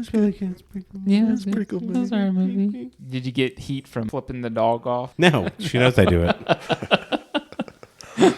It's really good. It's pretty cool. Yeah, it's pretty cool. That's our movie. Did you get heat from flipping the dog off? No, she knows I do it.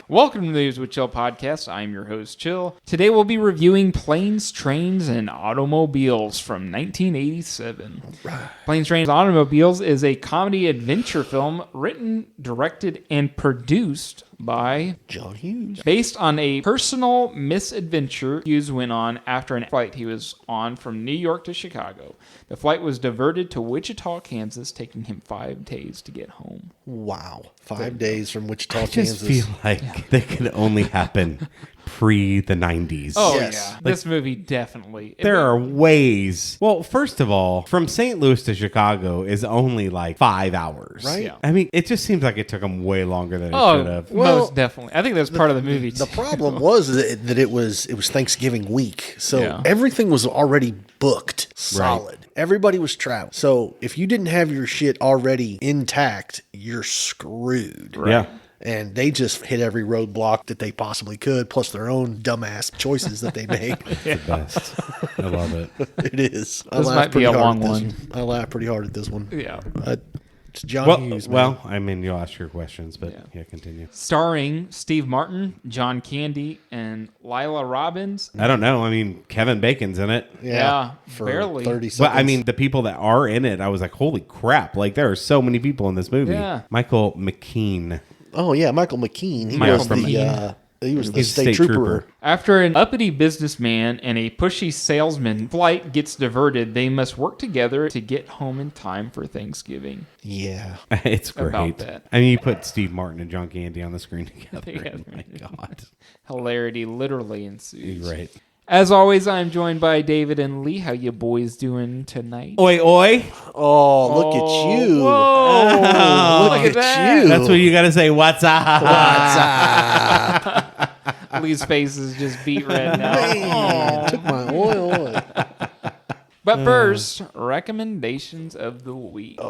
Welcome to the News with Chill podcast. I'm your host, Chill. Today we'll be reviewing Planes, Trains, and Automobiles from 1987. Right. Planes, Trains, and Automobiles is a comedy adventure film written, directed, and produced by John Hughes. Based on a personal misadventure Hughes went on after a flight he was on from New York to Chicago. The flight was diverted to Wichita, Kansas, taking him 5 days to get home. Wow. 5 days from Wichita, I Kansas. just feel like they could only happen pre the 90s. Oh, Yes. yeah. Like, This movie definitely. There are ways. Well, first of all, from St. Louis to Chicago is only like 5 hours. Right? Yeah. I mean, it just seems like it took them way longer than it Oh, should have. Well, most definitely. I think that's part of the movie, The too. problem was that it was Thanksgiving week. So Yeah. everything was already booked solid. Everybody was traveling. So if you didn't have your shit already intact, you're screwed. Yeah. And they just hit every roadblock that they possibly could, plus their own dumbass choices that they made. The best. I love it. It is. I This laughed might be pretty a hard long at this one. I laughed pretty hard at this one. Yeah. It's John Hughes, man. Well, I mean, you'll ask your questions, but yeah, continue. Starring Steve Martin, John Candy, and Laila Robins. I don't know. I mean, Kevin Bacon's in it. Yeah, for barely. 30 seconds. But I mean, the people that are in it, I was like, holy crap. Like, there are so many people in this movie. Yeah. Michael McKean. Oh yeah, Michael McKean. He Michael was McKean. He was the He's a state trooper. After an uppity businessman and a pushy salesman flight gets diverted, they must work together to get home in time for Thanksgiving. Yeah. It's great. About that. I mean, you put Steve Martin and John Candy on the screen together. Yeah. Oh my God. Hilarity literally ensues. You're right. As always, I'm joined by David and Lee. How you boys doing tonight? Oi, oi. Oh, look at you. Whoa! Oh, look at that. you. That's what you got to say. What's up? Lee's face is just beat red now. Man, took my oil. But first, recommendations of the week. What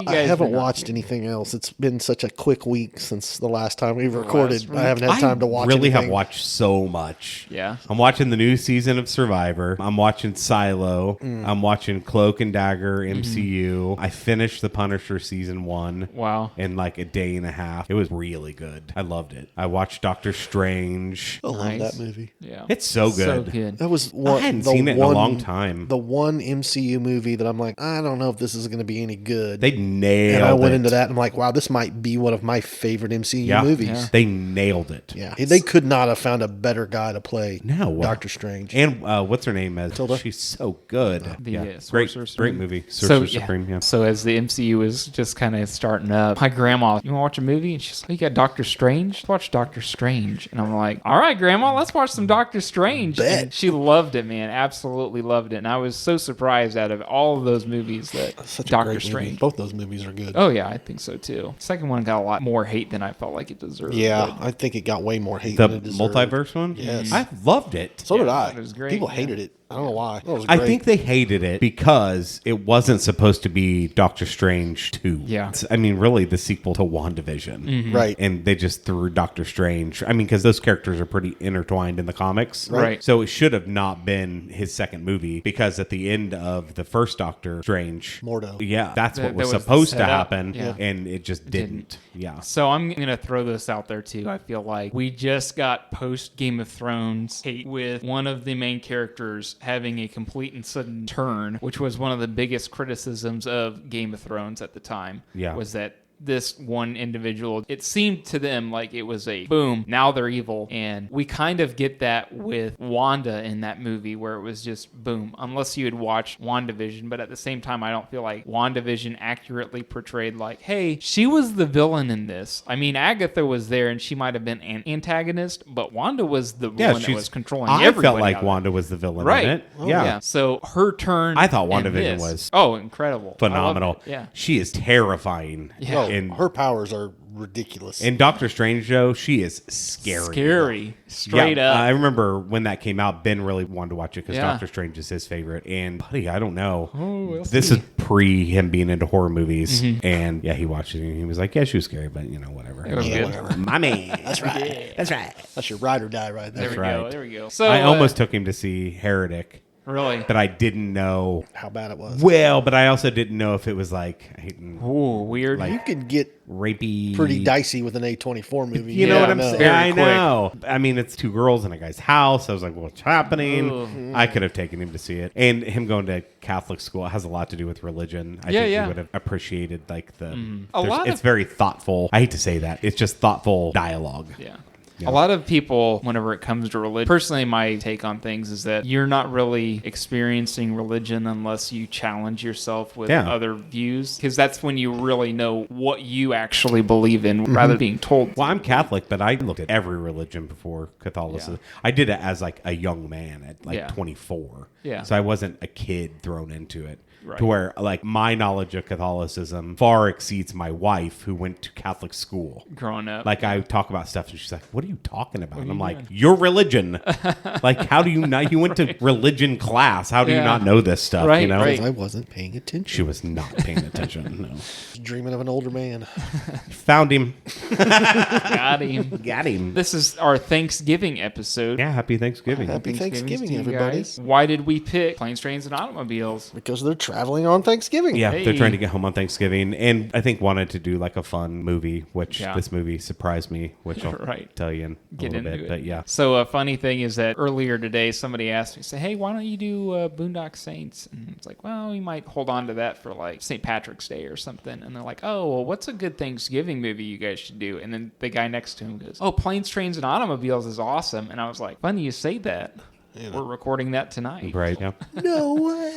do you I guys haven't been up watched to? anything else. It's been such a quick week since the last time we recorded. week. I haven't had time to watch really anything. have watched so much. Yeah. I'm watching the new season of Survivor. I'm watching Silo. I'm watching Cloak and Dagger MCU. I finished The Punisher season 1. Wow. In like a day and a half. It was really good. I loved it. I watched Doctor Strange. I love Nice. that movie. Yeah. It's so good. So good. That was one. I hadn't the seen it in a one- long time. The one MCU movie that I'm like, I don't know if this is going to be any good. They nailed it. and I went into that and I'm like, wow, this might be one of my favorite MCU movies. Yeah. They nailed it. Yeah, they could not have found a better guy to play Doctor Strange. And what's her name? Tilda? She's so good. The great, Sorcerer great Supreme. movie. Sorcerer Supreme. Yeah. So as the MCU is just kind of starting up, my grandma, you want to watch a movie? And she's like, you got Doctor Strange? Let's watch Doctor Strange. And I'm like, all right, Grandma, let's watch some Doctor Strange. Bet. And she loved it, man. Absolutely loved it. And I was so surprised out of all of those movies that Such a Doctor great Strange. movie. Both those movies are good. Oh, yeah, I think so, too. The second one got a lot more hate than I felt like it deserved. Yeah, but I think it got way more hate The than it deserved. multiverse one? Yes. I loved it. So did Yeah, I. it was great, People yeah. hated it. I don't know why. It was I great. think they hated it because it wasn't supposed to be Doctor Strange 2. Yeah. I mean, really the sequel to WandaVision. Right. And they just threw Doctor Strange. I mean, because those characters are pretty intertwined in the comics. Right. So it should have not been his second movie because at the end of the first Doctor Strange, Mordo. Yeah, that's That what was was the supposed to setup. happen. Yeah. And it just didn't. Yeah. So I'm going to throw this out there too. I feel like we just got post Game of Thrones hate with one of the main characters having a complete and sudden turn, which was one of the biggest criticisms of Game of Thrones at the time. Yeah. Was that this one individual, it seemed to them like it was a boom, now they're evil. And we kind of get that with Wanda in that movie where it was just boom, unless you had watched WandaVision. But at the same time, I don't feel like WandaVision accurately portrayed like, hey, she was the villain in this. I mean, Agatha was there and she might have been an antagonist, but Wanda was the one that was controlling I everybody. felt like out Wanda was the villain Right. in it. Oh, yeah. So her turn. I thought in WandaVision this- was Oh, incredible. I loved phenomenal. it. Yeah. She is terrifying. Yeah. In, Her powers are ridiculous. in Doctor Strange, though, she is scary. Scary. Straight Yeah, up. I remember when that came out, Ben really wanted to watch it because Yeah. Doctor Strange is his favorite. And, buddy, I don't know. we'll This see. is pre him being into horror movies. And, yeah, he watched it and he was like, yeah, she was scary, but, whatever. It was yeah, good. whatever. My man. That's right. That's right. That's your ride or die right there. There we right. go. There we go. So I almost took him to see Heretic. Really? but I didn't know. How bad it was. Well, but I also didn't know if it was like Ooh, weird. Like- You could get rapey, pretty dicey with an A24 movie. You know Yeah, what I'm know. saying? Very I quick. know. I mean, it's two girls in a guy's house. I was like, what's happening? Ooh. I could have taken him to see it. And him going to Catholic school has a lot to do with religion. I Yeah, think yeah. he would have appreciated like the. A lot It's of- very thoughtful. I hate to say that. It's just thoughtful dialogue. Yeah. Yeah. A lot of people, whenever it comes to religion, personally, my take on things is that you're not really experiencing religion unless you challenge yourself with Yeah. other views, because that's when you really know what you actually believe in rather than being told. Well, I'm Catholic, but I looked at every religion before Catholicism. Yeah. I did it as like a young man at like Yeah. 24. Yeah. So I wasn't a kid thrown into it. Right. To where like my knowledge of Catholicism far exceeds my wife who went to Catholic school. Growing up. Like I talk about stuff and she's like, "What are you talking about?" And I'm you like, doing? "Your religion." Like, how do you not? You went to religion class. How do you Yeah. not know this stuff? Right, you know, right. I wasn't paying attention. she was not paying attention. No, Dreaming of an older man. found him, Got him. got him. This is our Thanksgiving episode. Yeah, happy Thanksgiving. Happy Thanksgiving, to you everybody. guys. Why did we pick Planes, Trains, and Automobiles? Because they're traveling on Thanksgiving. Yeah, Hey. they're trying to get home on Thanksgiving, and I think wanted to do like a fun movie, which Yeah. this movie surprised me, which I'll Right. tell you in a Get little into bit. it. But yeah, So a funny thing is that earlier today, somebody asked me, say, "Hey, why don't you do Boondock Saints?" And it's like, well, we might hold on to that for like St. Patrick's Day or something. And they're like, "Oh, well, what's a good Thanksgiving movie you guys should do?" And then the guy next to him goes, "Oh, Planes, Trains, and Automobiles is awesome." And I was like, "Funny you say that. We're recording that tonight." right. Yeah. No way.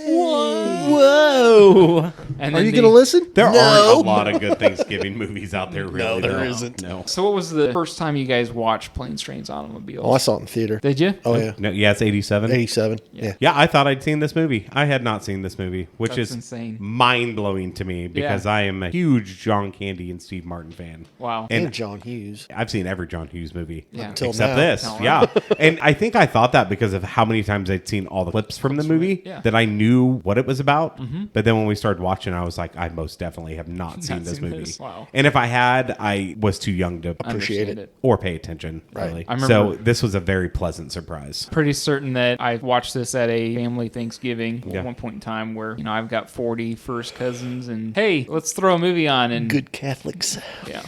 Whoa! And Are then you going to listen? There No. aren't a lot of good Thanksgiving movies out there. Really, No, there There isn't. No. So what was the first time you guys watched Planes, Trains, Automobiles? Oh, I saw it in theater. Did you? Oh, yeah. No, yeah, it's 87. 87. Yeah. Yeah, I thought I'd seen this movie. I had not seen this movie, which That's is insane. mind-blowing to me because I am a huge John Candy and Steve Martin fan. Wow. And And John Hughes. I've seen every John Hughes movie Yeah. Until except now. this. Oh, wow. Yeah. And I think I thought that because of how many times I'd seen all the clips from the movie Yeah. that I knew what it was about. But then when we started watching, I was like, I most definitely have not seen Not this seen movie. this. Wow. And if I had, I was too young to Appreciate Understand it. or pay attention, Right. really. I remember- So this was a very pleasant surprise. Pretty certain that I watched this at a family Thanksgiving Yeah. at one point in time where, I've got 40 first cousins and, hey, let's throw a movie on. And Good Catholics. Yeah.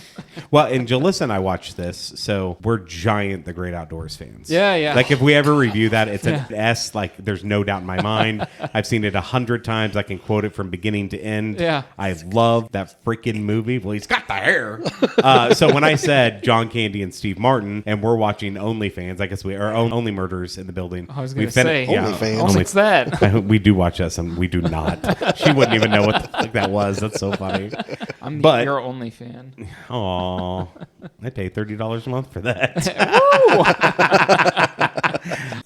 Well, and Jalissa and I watched this, so we're giant The Great Outdoors fans. Yeah, yeah. Like if we ever review that, it's an S. Like there's no doubt in my mind. I've seen it 100 times. I can quote it from beginning to end. Yeah. I love that freaking movie. Well, he's got the hair. So when I said John Candy and Steve Martin, and we're watching OnlyFans, I guess we are Only Murders in the Building. I was We going to say, OnlyFans. what's that? We do watch that. We do not. She wouldn't even know what the fuck that was. That's so funny. I'm But- your only fan. Aw, I pay $30 a month for that.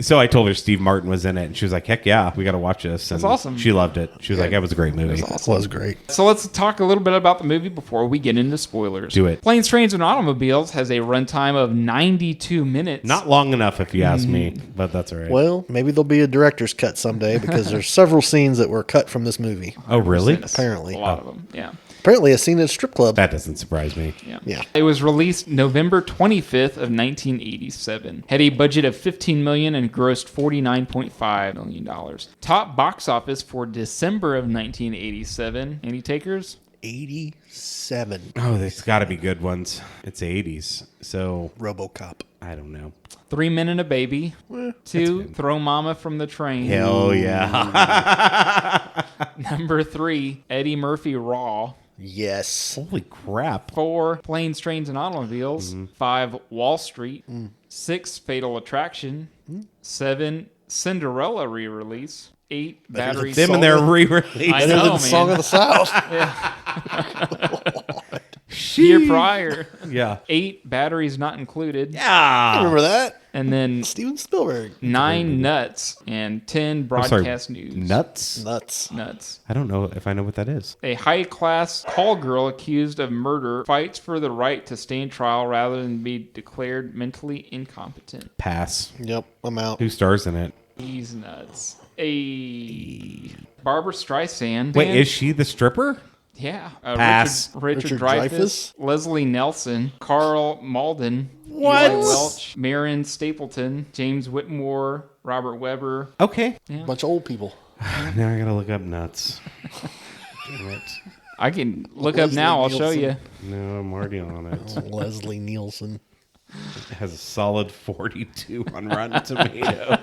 So I told her Steve Martin was in it, and she was like, "Heck yeah, we got to watch this." And That's awesome. She loved it. She was like, "That was a great movie." It was great. So let's talk a little bit about the movie before we get into spoilers. Do it. Planes, Trains, and Automobiles has a runtime of 92 minutes. Not long enough, if you ask me, but that's all right. Well, maybe there'll be a director's cut someday because there's several scenes that were cut from this movie. Oh, really? Apparently. A lot of them, yeah. Apparently, a scene at a strip club. That doesn't surprise me. Yeah. It was released November 25th of 1987. Had a budget of $15 million and grossed $49.5 million. Top box office for December of 1987. Any takers? 87. Oh, there's got to be good ones. It's the 80s, so RoboCop. I don't know. 3 Men and a Baby. 2, Throw Mama from the Train. Hell yeah. Number 3, Eddie Murphy Raw. Yes. Holy crap. 4, Planes, Trains, and Automobiles. 5, Wall Street. 6, Fatal Attraction. 7, Cinderella re-release. 8, Battery. than Them and their re-release. I Better know, than man. Song of the South. Year prior. Yeah. 8, Batteries Not Included. Yeah. Remember that? And then Steven Spielberg. 9, Nuts. And 10, I'm Broadcast sorry, News. Nuts? Nuts. Nuts. I don't know if I know what that is. A high-class call girl accused of murder fights for the right to stand trial rather than be declared mentally incompetent. Pass. Yep, I'm out. Who stars in it? He's nuts. A Barbara Streisand. Wait, is she the stripper? Yeah. Pass. Richard Richard Dreyfuss. Dreyfuss? Leslie Nelson. Carl Malden. What? Eli Welch. Marin Stapleton. James Whitmore. Robert Webber. Okay. Bunch of old people. Now I gotta look up nuts. Damn it. I can look up Leslie now. I'll show Nielsen. you. No, I'm already on it. Leslie Nielsen. It has a solid 42 on Rotten Tomato.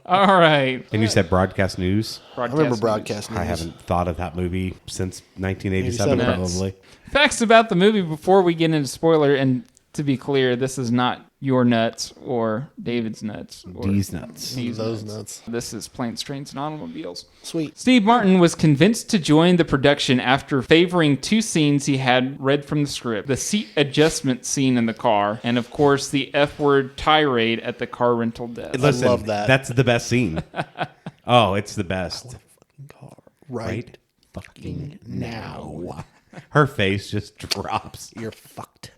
All right. And you said Broadcast News? I remember Broadcast News. I haven't thought of that movie since 1987, 87. probably. Facts about the movie before we get into spoiler. And to be clear, this is not your nuts or David's nuts. Or These nuts. these Those nuts. This is Planes, Trains, and Automobiles. Sweet. Steve Martin was convinced to join the production after favoring two scenes he had read from the script. The seat adjustment scene in the car, and of course the F-word tirade at the car rental desk. Listen, love that. That's the best scene. Oh, it's the best. Car. Right Right. fucking now. Her face just drops. You're fucked.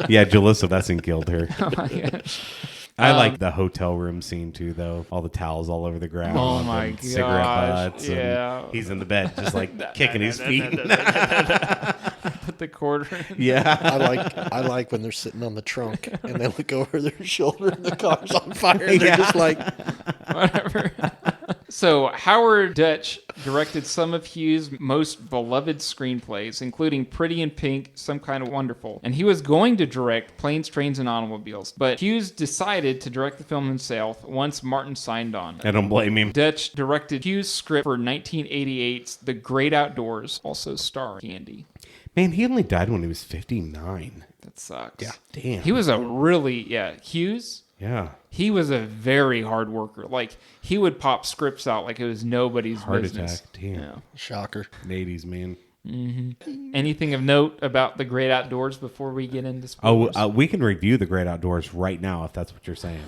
Yeah, Jalissa Vesson killed her. Oh my gosh. I like the hotel room scene too, though. All the towels all over the ground. Oh my and cigarette gosh, butts. yeah. And he's in the bed, just like kicking his feet. Put the quarter in. Yeah. I like when they're sitting on the trunk and they look over their shoulder and the car's on fire and they're just like, Whatever. So Howard Dutch directed some of Hughes' most beloved screenplays, including Pretty in Pink, Some Kind of Wonderful. And he was going to direct Planes, Trains, and Automobiles. But Hughes decided to direct the film himself once Martin signed on. I don't blame him. Dutch directed Hughes' script for 1988's The Great Outdoors, also starring Candy. Man, he only died when he was 59. That sucks. Yeah. Damn. He was a really, Hughes... Yeah. He was a very hard worker. Like, he would pop scripts out like it was nobody's Heart business. attack. Damn. Yeah. shocker. 80s, man. Anything of note about the Great Outdoors before we get into spoilers? Oh, we can review The Great Outdoors right now if that's what you're saying.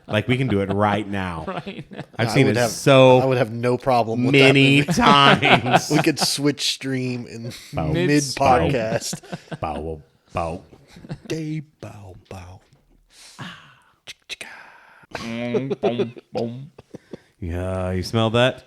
Like, we can do it right now. Right. I've I seen would it have- so I would have no problem with many that movie. times. We could switch stream in Bow. mid podcast. Bow, bow. Day bow bow. Boom, boom, boom. Yeah, you smell that?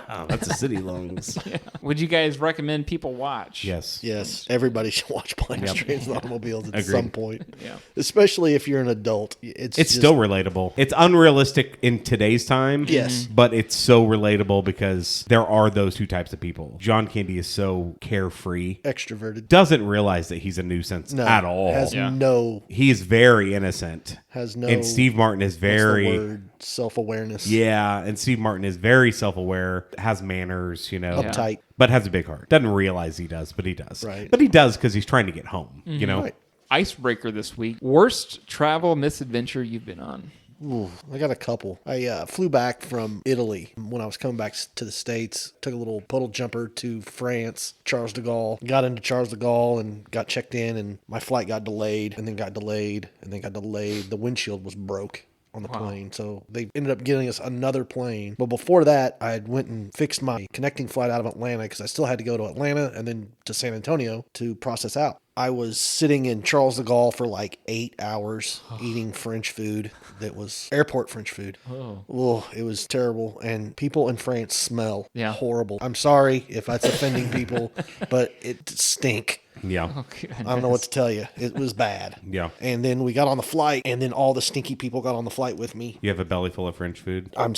Oh, that's a city lungs. Would you guys recommend people watch? Yes. Yes, everybody should watch Planes, Yep. Trains, and Automobiles at Agreed. some point. Yeah. Especially if you're an adult. It's It's just- still relatable. It's unrealistic in today's time. Yes. But it's so relatable because there are those two types of people. John Candy is so carefree. extroverted. Doesn't realize that he's a nuisance No, at all. Has Yeah. no. He is very innocent. Has no. And Steve Martin is what's the very... word? Self-awareness. Yeah, and Steve Martin is very self-aware, has manners, you know. Uptight. But has a big heart. Doesn't realize he does, but he does. Right. But he does because he's trying to get home, you know. Right. Icebreaker this week. Worst travel misadventure you've been on? Ooh, I got a couple. I flew back from Italy when I was coming back to the States. Took a little puddle jumper to France, Charles de Gaulle. Got into Charles de Gaulle and got checked in, and my flight got delayed, and then got delayed, and then got delayed. The windshield was broke on the plane, so they ended up getting us another plane. But before that, I had went and fixed my connecting flight out of Atlanta because I still had to go to Atlanta and then to San Antonio to process out. I was sitting in Charles de Gaulle for like 8 hours eating French food that was airport French food. Oh, it was terrible. And people in France smell horrible. I'm sorry if that's offending people, but it stink. Yeah. I don't know what to tell you. It was bad. Yeah. And then we got on the flight, and then all the stinky people got on the flight with me. You have a belly full of French food. I'm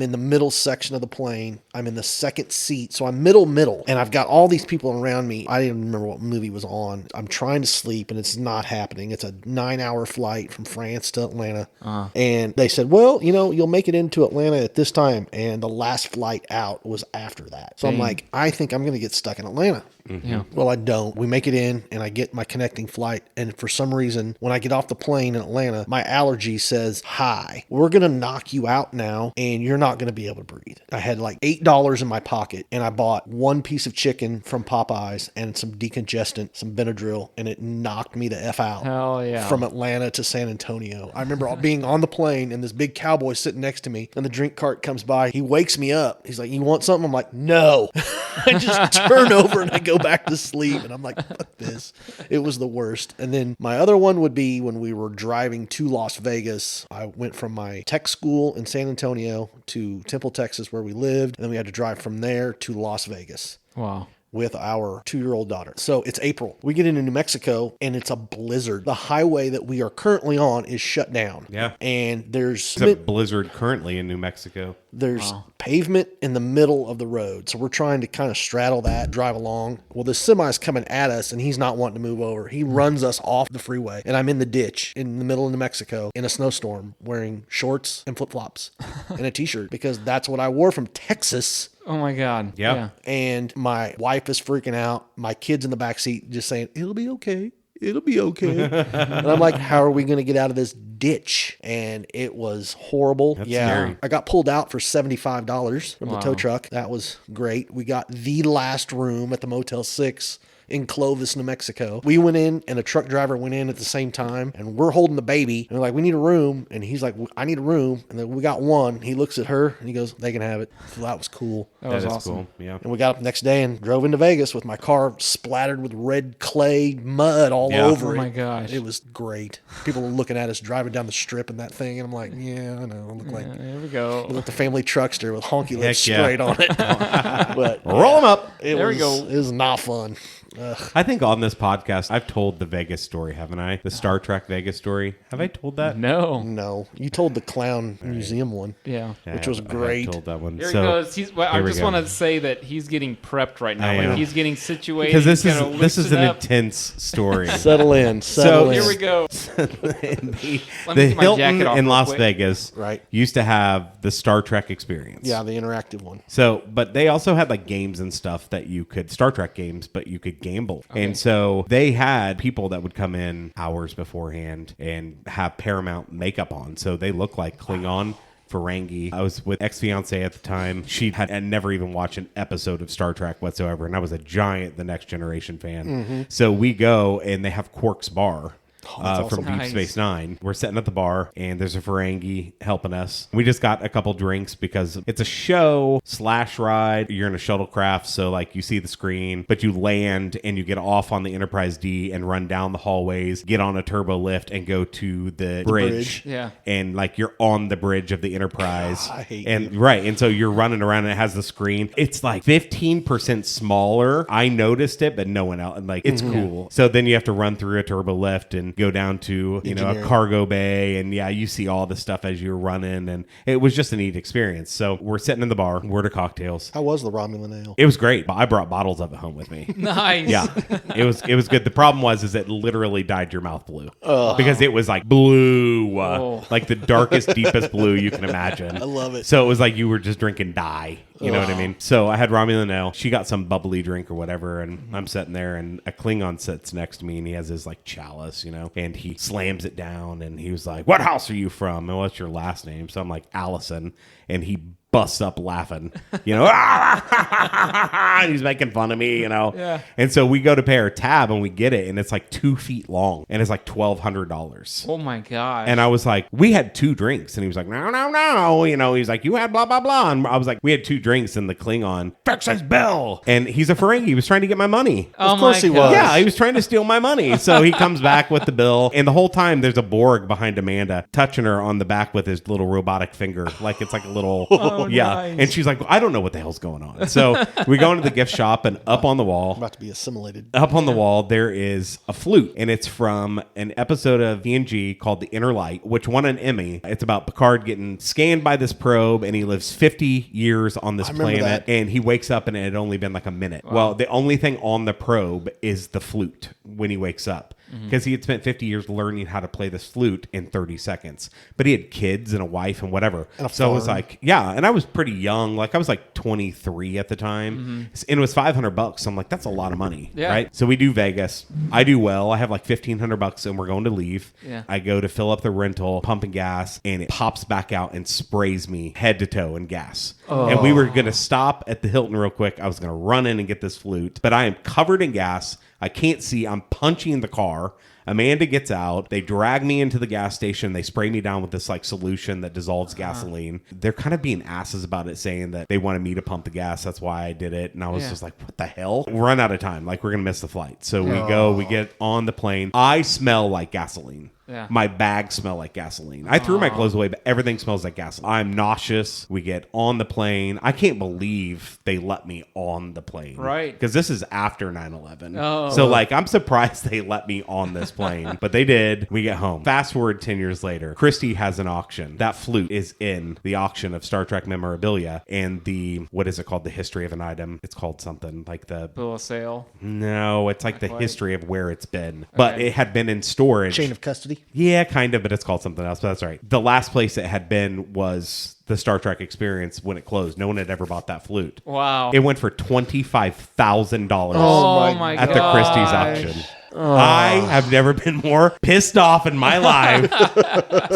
in the middle section of the plane. I'm in the second seat. So I'm middle. And I've got all these people around me. I didn't remember what movie was on. I'm trying to sleep and it's not happening. It's a 9-hour flight from France to Atlanta. And they said, well, you'll make it into Atlanta at this time. And the last flight out was after that. So I'm like, I think I'm going to get stuck in Atlanta. Yeah. Well, I don't. We make it in and I get my connecting flight. And for some reason, when I get off the plane in Atlanta, my allergy says, hi, we're going to knock you out now and you're not going to be able to breathe. I had like $8 in my pocket and I bought one piece of chicken from Popeyes and some decongestant, some Benadryl, and it knocked me the F out. Hell yeah. From Atlanta to San Antonio. I remember being on the plane and this big cowboy sitting next to me and the drink cart comes by. He wakes me up. He's like, you want something? I'm like, no. I just turn over and I go back to sleep and I'm like, fuck this. It was the worst. And then my other one would be when we were driving to Las Vegas. I went from my tech school in San Antonio to Temple, Texas, where we lived. And then we had to drive from there to Las Vegas. Wow. with our 2-year-old daughter. So it's April. We get into New Mexico and it's a blizzard. The highway that we are currently on is shut down. Yeah. And there's It's a blizzard currently in New Mexico. There's pavement in the middle of the road. So we're trying to kind of straddle that, drive along. Well, the semi's coming at us and he's not wanting to move over. He runs us off the freeway and I'm in the ditch in the middle of New Mexico in a snowstorm wearing shorts and flip-flops and a t-shirt because that's what I wore from Texas. Oh my God. Yep. Yeah. And my wife is freaking out. My kid's in the backseat just saying, it'll be okay. It'll be okay. And I'm like, how are we going to get out of this ditch? And it was horrible. That's scary. I got pulled out for $75 from the tow truck. That was great. We got the last room at the Motel 6 in Clovis, New Mexico. We went in and a truck driver went in at the same time and we're holding the baby and we're like, we need a room. And he's like, I need a room. And then we got one. He looks at her and he goes, they can have it. So that was cool. That was is awesome. cool. Yeah. And we got up the next day and drove into Vegas with my car splattered with red clay mud all over it. Oh my gosh. It was great. People were looking at us driving down the strip in that thing. And I'm like, yeah, I know. I look like There we go. the family truckster with honky lips Heck yeah. sprayed on it. But Roll them up. There we go. It was not fun. I think on this podcast, I've told the Vegas story, haven't I? The Star Trek Vegas story. Have I told that? No. No, you told the clown museum one, Yeah. which was I have great. told that one. Here So- he goes. I here we just go. want to say that he's getting prepped right now. I Like am. he's getting situated. Because this He's is gotta this is loosen an up. intense story. Settle in. Settle in. Here we go. the Let me get my Hilton jacket off in real Las quick. Vegas Right. used to have the Star Trek experience. Yeah, the interactive one. So, but they also had like games and stuff that you could, Star Trek games, but you could gamble. And so they had people that would come in hours beforehand and have Paramount makeup on. So they look like Klingon. Ferengi. I was with ex-fiance at the time. She had never even watched an episode of Star Trek whatsoever. And I was a giant The Next Generation fan. So we go and they have Quark's Bar. that's From awesome. Deep Nice. Space Nine. We're sitting at the bar and there's a Ferengi helping us. We just got a couple drinks because it's a show / ride. You're in a shuttlecraft, so like you see the screen, but you land and you get off on the Enterprise D and run down the hallways, get on a turbo lift and go to the bridge. Yeah. And like you're on the bridge of the Enterprise. I hate and right. And so you're running around and it has the screen. It's like 15% smaller. I noticed it, but no one else. Like it's cool. So then you have to run through a turbo lift and go down to, you know, a Engineering. cargo bay. And yeah, you see all the stuff as you're running. And it was just a neat experience. So we're sitting in the bar, word of cocktails. How was the Romulan ale? It was great. I brought bottles of it home with me. Nice. Yeah, it was good. The problem was is it literally dyed your mouth blue because it was like blue, like the darkest, deepest blue you can imagine. I love it. So it was like you were just drinking dye. You know what I mean? So I had Romulan ale. She got some bubbly drink or whatever, and I'm sitting there, and a Klingon sits next to me, and he has his like chalice, you know, and he slams it down, and he was like, "What house are you from? And what's your last name?" So I'm like, "Allison," and he busts up laughing, you know, and he's making fun of me, you know. Yeah. And so we go to pay our tab and we get it, and it's like 2 feet long, and it's like $1,200. Oh my gosh. And I was like, we had 2 drinks, and he was like, no, you know, he's like, you had blah blah blah, and I was like, we had 2 drinks, and the Klingon fix his bill, and he's a Ferengi. He was trying to get my money. Oh Of course my he gosh. was. Yeah, he was trying to steal my money. So he comes back with the bill. And the whole time there's a Borg behind Amanda touching her on the back with his little robotic finger. Like it's like a little, yeah. nice. And she's like, I don't know what the hell's going on. So we go into the gift shop and up on the wall, About to be assimilated. up on the wall, there is a flute, and it's from an episode of TNG called The Inner Light, which won an Emmy. It's about Picard getting scanned by this probe, and he lives 50 years on this remember planet, that. and he wakes up, and it had only been like a minute. Well, the only thing on the probe is the flute when he wakes up. Because he had spent 50 years learning how to play this flute in 30 seconds. But he had kids and a wife and whatever. And a so it was farm. like, yeah. And I was pretty young. Like I was like 23 at the time. And it was $500. So I'm like, that's a lot of money. Yeah. Right. So we do Vegas. I do well. I have like $1,500 and we're going to leave. Yeah. I go to fill up the rental, pumping gas, and it pops back out and sprays me head to toe in gas. And we were going to stop at the Hilton real quick. I was going to run in and get this flute. But I am covered in gas. I can't see. I'm punching the car. Amanda gets out. They drag me into the gas station. They spray me down with this like solution that dissolves gasoline. They're kind of being asses about it, saying that they wanted me to pump the gas. That's why I did it. And I was just like, what the hell? We're run out of time. Like we're going to miss the flight. So we go, we get on the plane. I smell like gasoline. Yeah. My bags smell like gasoline. I threw my clothes away, but everything smells like gasoline. I'm nauseous. We get on the plane. I can't believe they let me on the plane. Right. Because this is after 9/11. Oh. So, like, I'm surprised they let me on this plane. But they did. We get home. Fast forward 10 years later. Christy has an auction. That flute is in the auction of Star Trek memorabilia. And the, what is it called? The history of an item. It's called something like the... Bill of sale. No, it's like the quite. history of where it's been. But it had been in storage. Chain of custody. Yeah, kind of, but it's called something else. But that's right. The last place it had been was the Star Trek Experience when it closed. No one had ever bought that flute. Wow. It went for $25,000 Oh my at god. the Christie's auction. I have never been more pissed off in my life.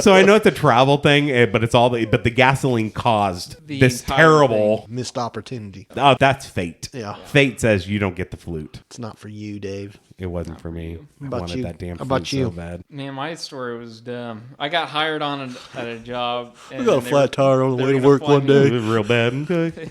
So I know it's a travel thing, but it's all but the gasoline caused The this entire terrible. Missed opportunity. Oh, that's fate. Yeah. Fate says you don't get the flute. It's not for you, Dave. It wasn't for me. I about wanted you? that damn How about flute you? so bad. Man, my story was dumb. I got hired on at a job. I got a flat tire on the way to work one It day. was real bad. Okay.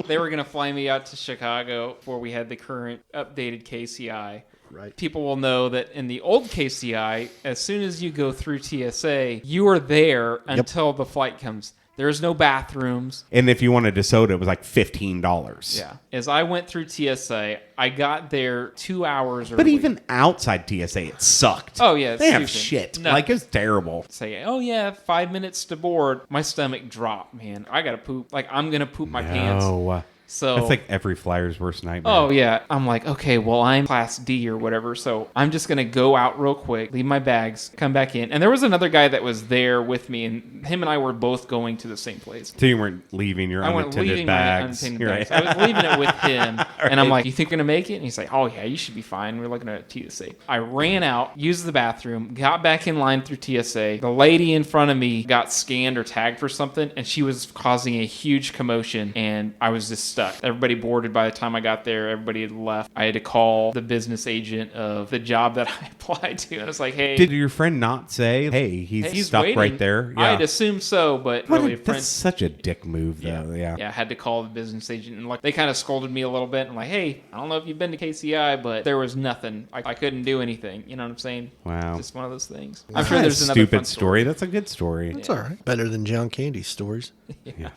They were going to fly me out to Chicago before we had the current updated KCI. Right. People will know that in the old KCI, as soon as you go through TSA, you are there until the flight comes. There's no bathrooms. And if you wanted a soda, it was like $15. Yeah. As I went through TSA, I got there 2 hours early. But even outside TSA, it sucked. Oh, yeah, it's They have stupid. shit. No. Like, it's terrible. Say, oh yeah, 5 minutes to board. My stomach dropped, man. I gotta poop. Like I'm gonna poop my pants. No. So That's like every flyer's worst nightmare. oh yeah, I'm like, okay, well I'm class D or whatever, so I'm just gonna go out real quick, leave my bags, come back in. And there was another guy that was there with me, and him and I were both going to the same place. So you weren't leaving your I went unattended leaving bags. my unattended You're bags. right. I was leaving it with him, and I'm like, "You think you're gonna make it?" And he's like, "Oh yeah, you should be fine." We're looking at TSA. I ran out, used the bathroom, got back in line through TSA. The lady in front of me got scanned or tagged for something, and she was causing a huge commotion, and I was just stuck. Everybody boarded by the time I got there. Everybody had left. I had to call the business agent of the job that I applied to, and I was like, "Hey, Did your friend not say, hey, he's stuck waiting." right there? I'd assume so, but What really, a- a friend. that's such a dick move, though. Yeah. Yeah, I had to call the business agent, and like they kind of scolded me a little bit. And like, hey, I don't know if you've been to KCI, but there was nothing. I couldn't do anything. You know what I'm saying? Wow. Just one of those things. I'm That's sure not there's a another stupid fun story. That's a good story. It's all right. Better than John Candy's stories. Yeah.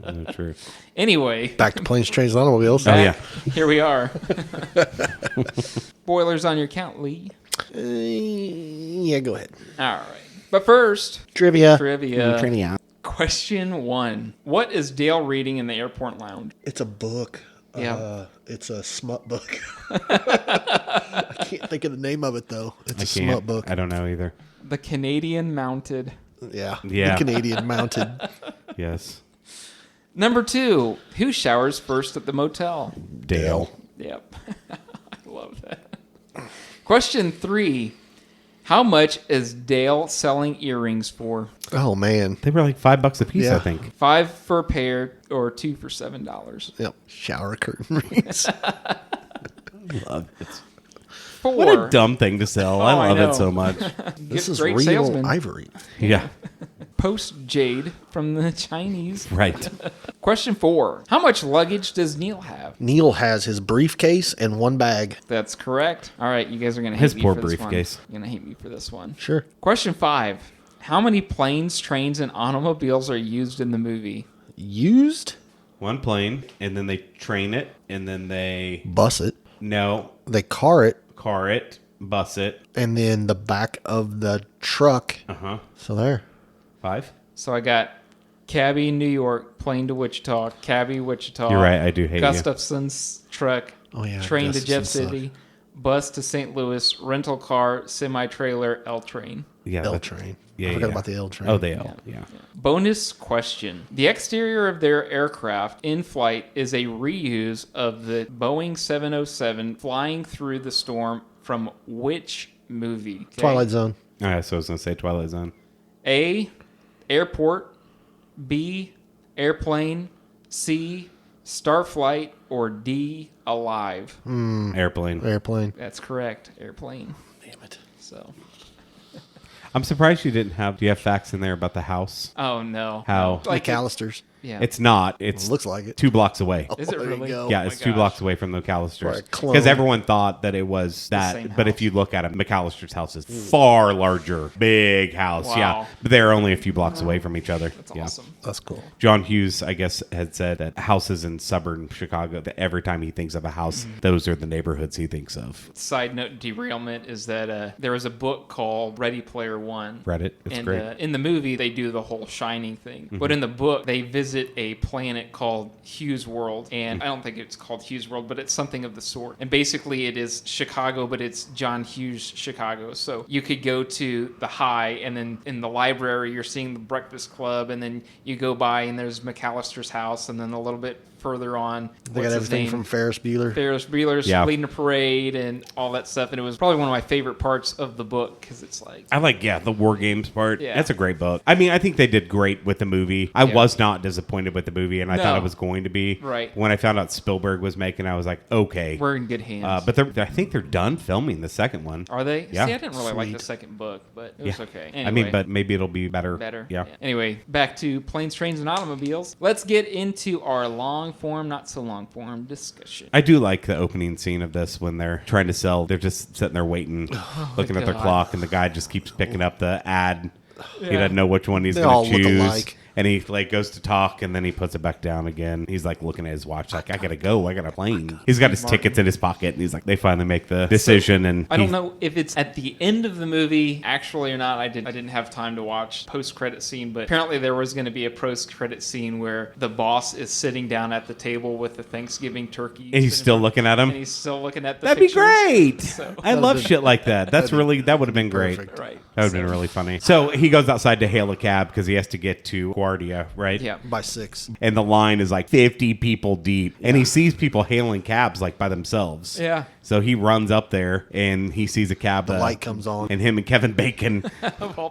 No, true. Anyway, Back to planes, trains, and automobiles. Oh, yeah. here we are. Spoilers on your count, Lee. Yeah, go ahead. All right, but first, Trivia. trivia. Question 1: What is Dale reading in the airport lounge? It's a book. Yeah. It's a smut book. I can't think of the name of it, though. It's a smut book. I don't know either. The Canadian Mounted. Yeah. Yeah. The Canadian Mounted. Yes. Number 2: Who showers first at the motel? Dale. Yep. I love that. Question 3: How much is Dale selling earrings for? Oh, man. They were like $5 a piece, Yeah. I think. 5 for a pair or 2 for $7. Yep. Shower curtain rings. Love it. 4. What a dumb thing to sell. Oh, I I love know. it so much. This is Great real salesman. ivory. Yeah. Post jade from the Chinese. Right. Question 4: How much luggage does Neil have? Neil has his briefcase and one bag. That's correct. All right, you guys are gonna hate His me poor for this briefcase. one. You're gonna hate me for this one. Sure. Question 5: How many planes, trains, and automobiles are used in the movie? Used? One plane, and then they train it, and then they Bus it. They car it, car it, bus it. and then the back of the truck. Uh-huh. So there. 5? So I got Cabby, New York, plane to Wichita, Cabby, Wichita. You're right, I do hate you. Gustafson's truck, Oh, yeah, train to Jeff Gustafson's City, bus to St. Louis, rental car, semi-trailer, L train. Yeah. L that- train. Yeah, I forgot yeah. about the L train. Oh, the L. Yeah. Bonus question. The exterior of their aircraft in flight is a reuse of the Boeing 707 flying through the storm from which movie? Okay. Twilight Zone. All right, so I was going to say Twilight Zone. A, airport. B, airplane. C, starflight. Or D, alive. Airplane. Airplane. That's correct. Airplane. Damn it. So, I'm surprised you didn't have... Do you have facts in there about the house? oh no. How? Like, McAllister's. Yeah. It's not. It's Looks like it. 2 blocks away. Is it there you really? go. Yeah, Oh it's my 2 gosh. blocks away from the McAllisters. Right, clone. Because everyone thought that it was same that. But if house. you look at it, McAllister's house is far larger. Big house. Wow. Yeah. But they're only a few blocks away from each other. That's yeah. awesome. That's cool. John Hughes, I guess, had said that houses in suburban Chicago, that every time he thinks of a house, those are the neighborhoods he thinks of. Side note derailment is that there was a book called Ready Player One. Read it. It's And great. in the movie, they do the whole Shining thing. But in the book, they visit a planet called Hughes World. And I don't think it's called Hughes World, but it's something of the sort. And basically, it is Chicago, but it's John Hughes Chicago. So you could go to the High, and then in the library, you're seeing the Breakfast Club. And then you go by, and there's McAllister's house. And then a little bit further on, They got everything from Ferris Bueller. Ferris Bueller's Yeah. leading a parade and all that stuff. And it was probably one of my favorite parts of the book because it's like, I like, the War Games part. Yeah. That's a great book. I mean, I think they did great with the movie. I Yeah. was not disappointed with the movie, and I thought No. it was going to be. Right. When I found out Spielberg was making, I was like, okay. we're in good hands. But I think they're done filming the second one. Are they? Yeah. See, I didn't really like Sweet. the second book, but it was okay. I mean, but maybe it'll be better. better. Yeah. Anyway, back to planes, trains, and automobiles. Let's get into our long form, not so long form discussion. I do like the opening scene of this when they're trying to sell. They're just sitting there waiting, looking at their God. clock, and the guy just keeps picking up the ad. He Yeah. doesn't know which one he's They going all to look choose. alike. And he goes to talk, and then he puts it back down again. He's like looking at his watch, like, I gotta go. I got a plane. He's got his Martin. tickets in his pocket, and he's like, they finally make the decision. And I don't know if it's at the end of the movie actually or not. I didn't have time to watch post-credit scene, but apparently there was going to be a post-credit scene where the boss is sitting down at the table with the Thanksgiving turkey. And he's still looking at him. And he's still looking at the That'd pictures. be great. So- I love shit like that. That would have been great. perfect. Right. That would have been really funny. So he goes outside to hail a cab because he has to get to Guardia, right? Yeah. By 6. And the line is like 50 people deep. And he sees people hailing cabs like by themselves. Yeah. So he runs up there and he sees a cab. The light comes on. And him and Kevin Bacon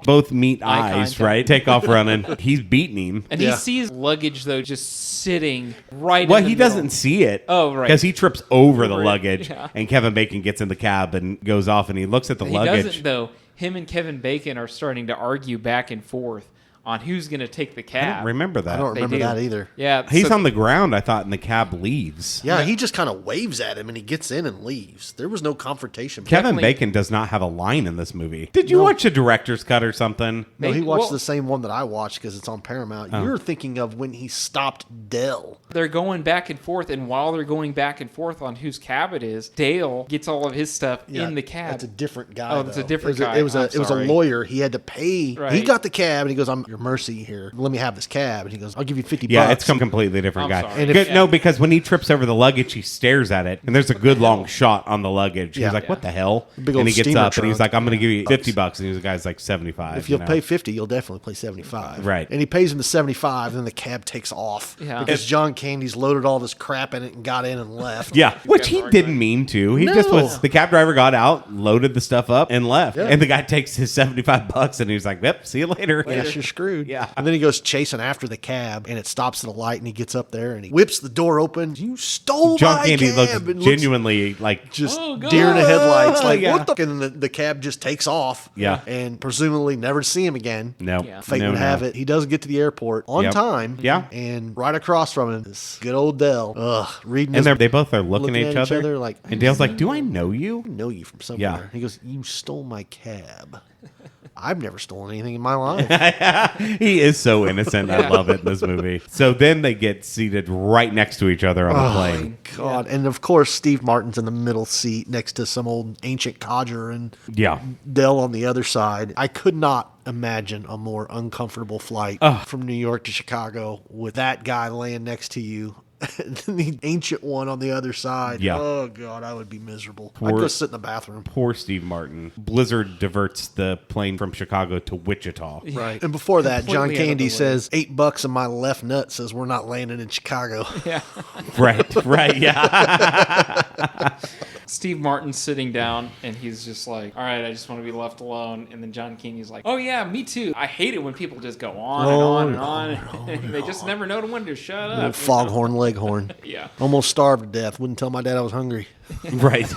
both meet Eye eyes, contact. right? Take off running. He's beating him. And Yeah. he sees luggage, though, just sitting right Well, in the he middle. doesn't see it. Oh, right. Because he trips over the Over it, luggage. yeah. And Kevin Bacon gets in the cab and goes off and he looks at the He luggage. doesn't, though. Him and Kevin Bacon are starting to argue back and forth on who's going to take the I cab. don't remember that. I don't They remember do. that either. Yeah. He's so- on the ground, I thought, and the cab leaves. Yeah, he just kind of waves at him and he gets in and leaves. There was no confrontation. Kevin Definitely- Bacon does not have a line in this movie. Did you watch a director's cut or something? No, he They- watched well- the same one that I watched because it's on Paramount. You're thinking of when he stopped Dell. They're going back and forth, and while they're going back and forth on whose cab it is, Dale gets all of his stuff in the cab. That's a different guy. Oh, that's a though. different it was guy. It was I'm it was a sorry. lawyer. He had to pay. He Right. got the cab and he goes, "I'm your mercy here. Let me have this cab." And he goes, "I'll give you 50 Yeah, bucks." it's some completely different I'm guy. sorry. And if- Good- Yeah. No, because when he trips over the luggage, he stares at it, and there's a good long shot on the luggage. Yeah. He's like, "What the hell?" Big and old he gets steamer up and he's trunk. like, "I'm going to give you $50," and the guy's like 75. If you'll you know? pay 50, you'll definitely pay 75. Right. And he pays him the 75, and then the cab takes off. Yeah. Because John Candy's loaded all this crap in it and got in and left. Yeah, which he argument. didn't mean to. He just No. was. The cab driver got out, loaded the stuff up, and left. Yeah. And the guy takes his $75, and he's like, "Yep, see you later." Yes, you're screwed. Yeah. And then he goes chasing after the cab, and it stops at a light, and he gets up there, and he whips the door open. You stole John my Candy cab! looks and genuinely like just Oh, God. deer in the headlights. Like, Yeah. what the? And the cab just takes off. Yeah. And presumably never to see him again. no. Yeah. Fate no, would have it. He does get to the airport on Yep. time. Yeah. And right across from him is good old Dell. Reading And his they both are looking at each other. like, And Dale's like, "Do I know you?" I know you from somewhere. Yeah. He goes, "You stole my cab." I've never stolen anything in my life. He is so innocent. I love it in this movie. So then they get seated right next to each other on the plane. God. And of course, Steve Martin's in the middle seat next to some old ancient codger and Yeah. Dell on the other side. I could not imagine a more uncomfortable flight from New York to Chicago with that guy laying next to you. And then the ancient one on the other side. Yeah. Oh, God, I would be miserable. I'd go sit in the bathroom. Poor Steve Martin. Blizzard diverts the plane from Chicago to Wichita. Right. And before that, John Completely out of Candy the way. says, $8 and my left nut says we're not landing in Chicago. Yeah. Right, yeah. Steve Martin's sitting down, and he's just like, all right, I just want to be left alone. And then John Candy's like, oh, yeah, me too. I hate it when people just go on and on. They just never know when to shut up. Old foghorn leghorn. Yeah. Almost starved to death. Wouldn't tell my dad I was hungry. Right.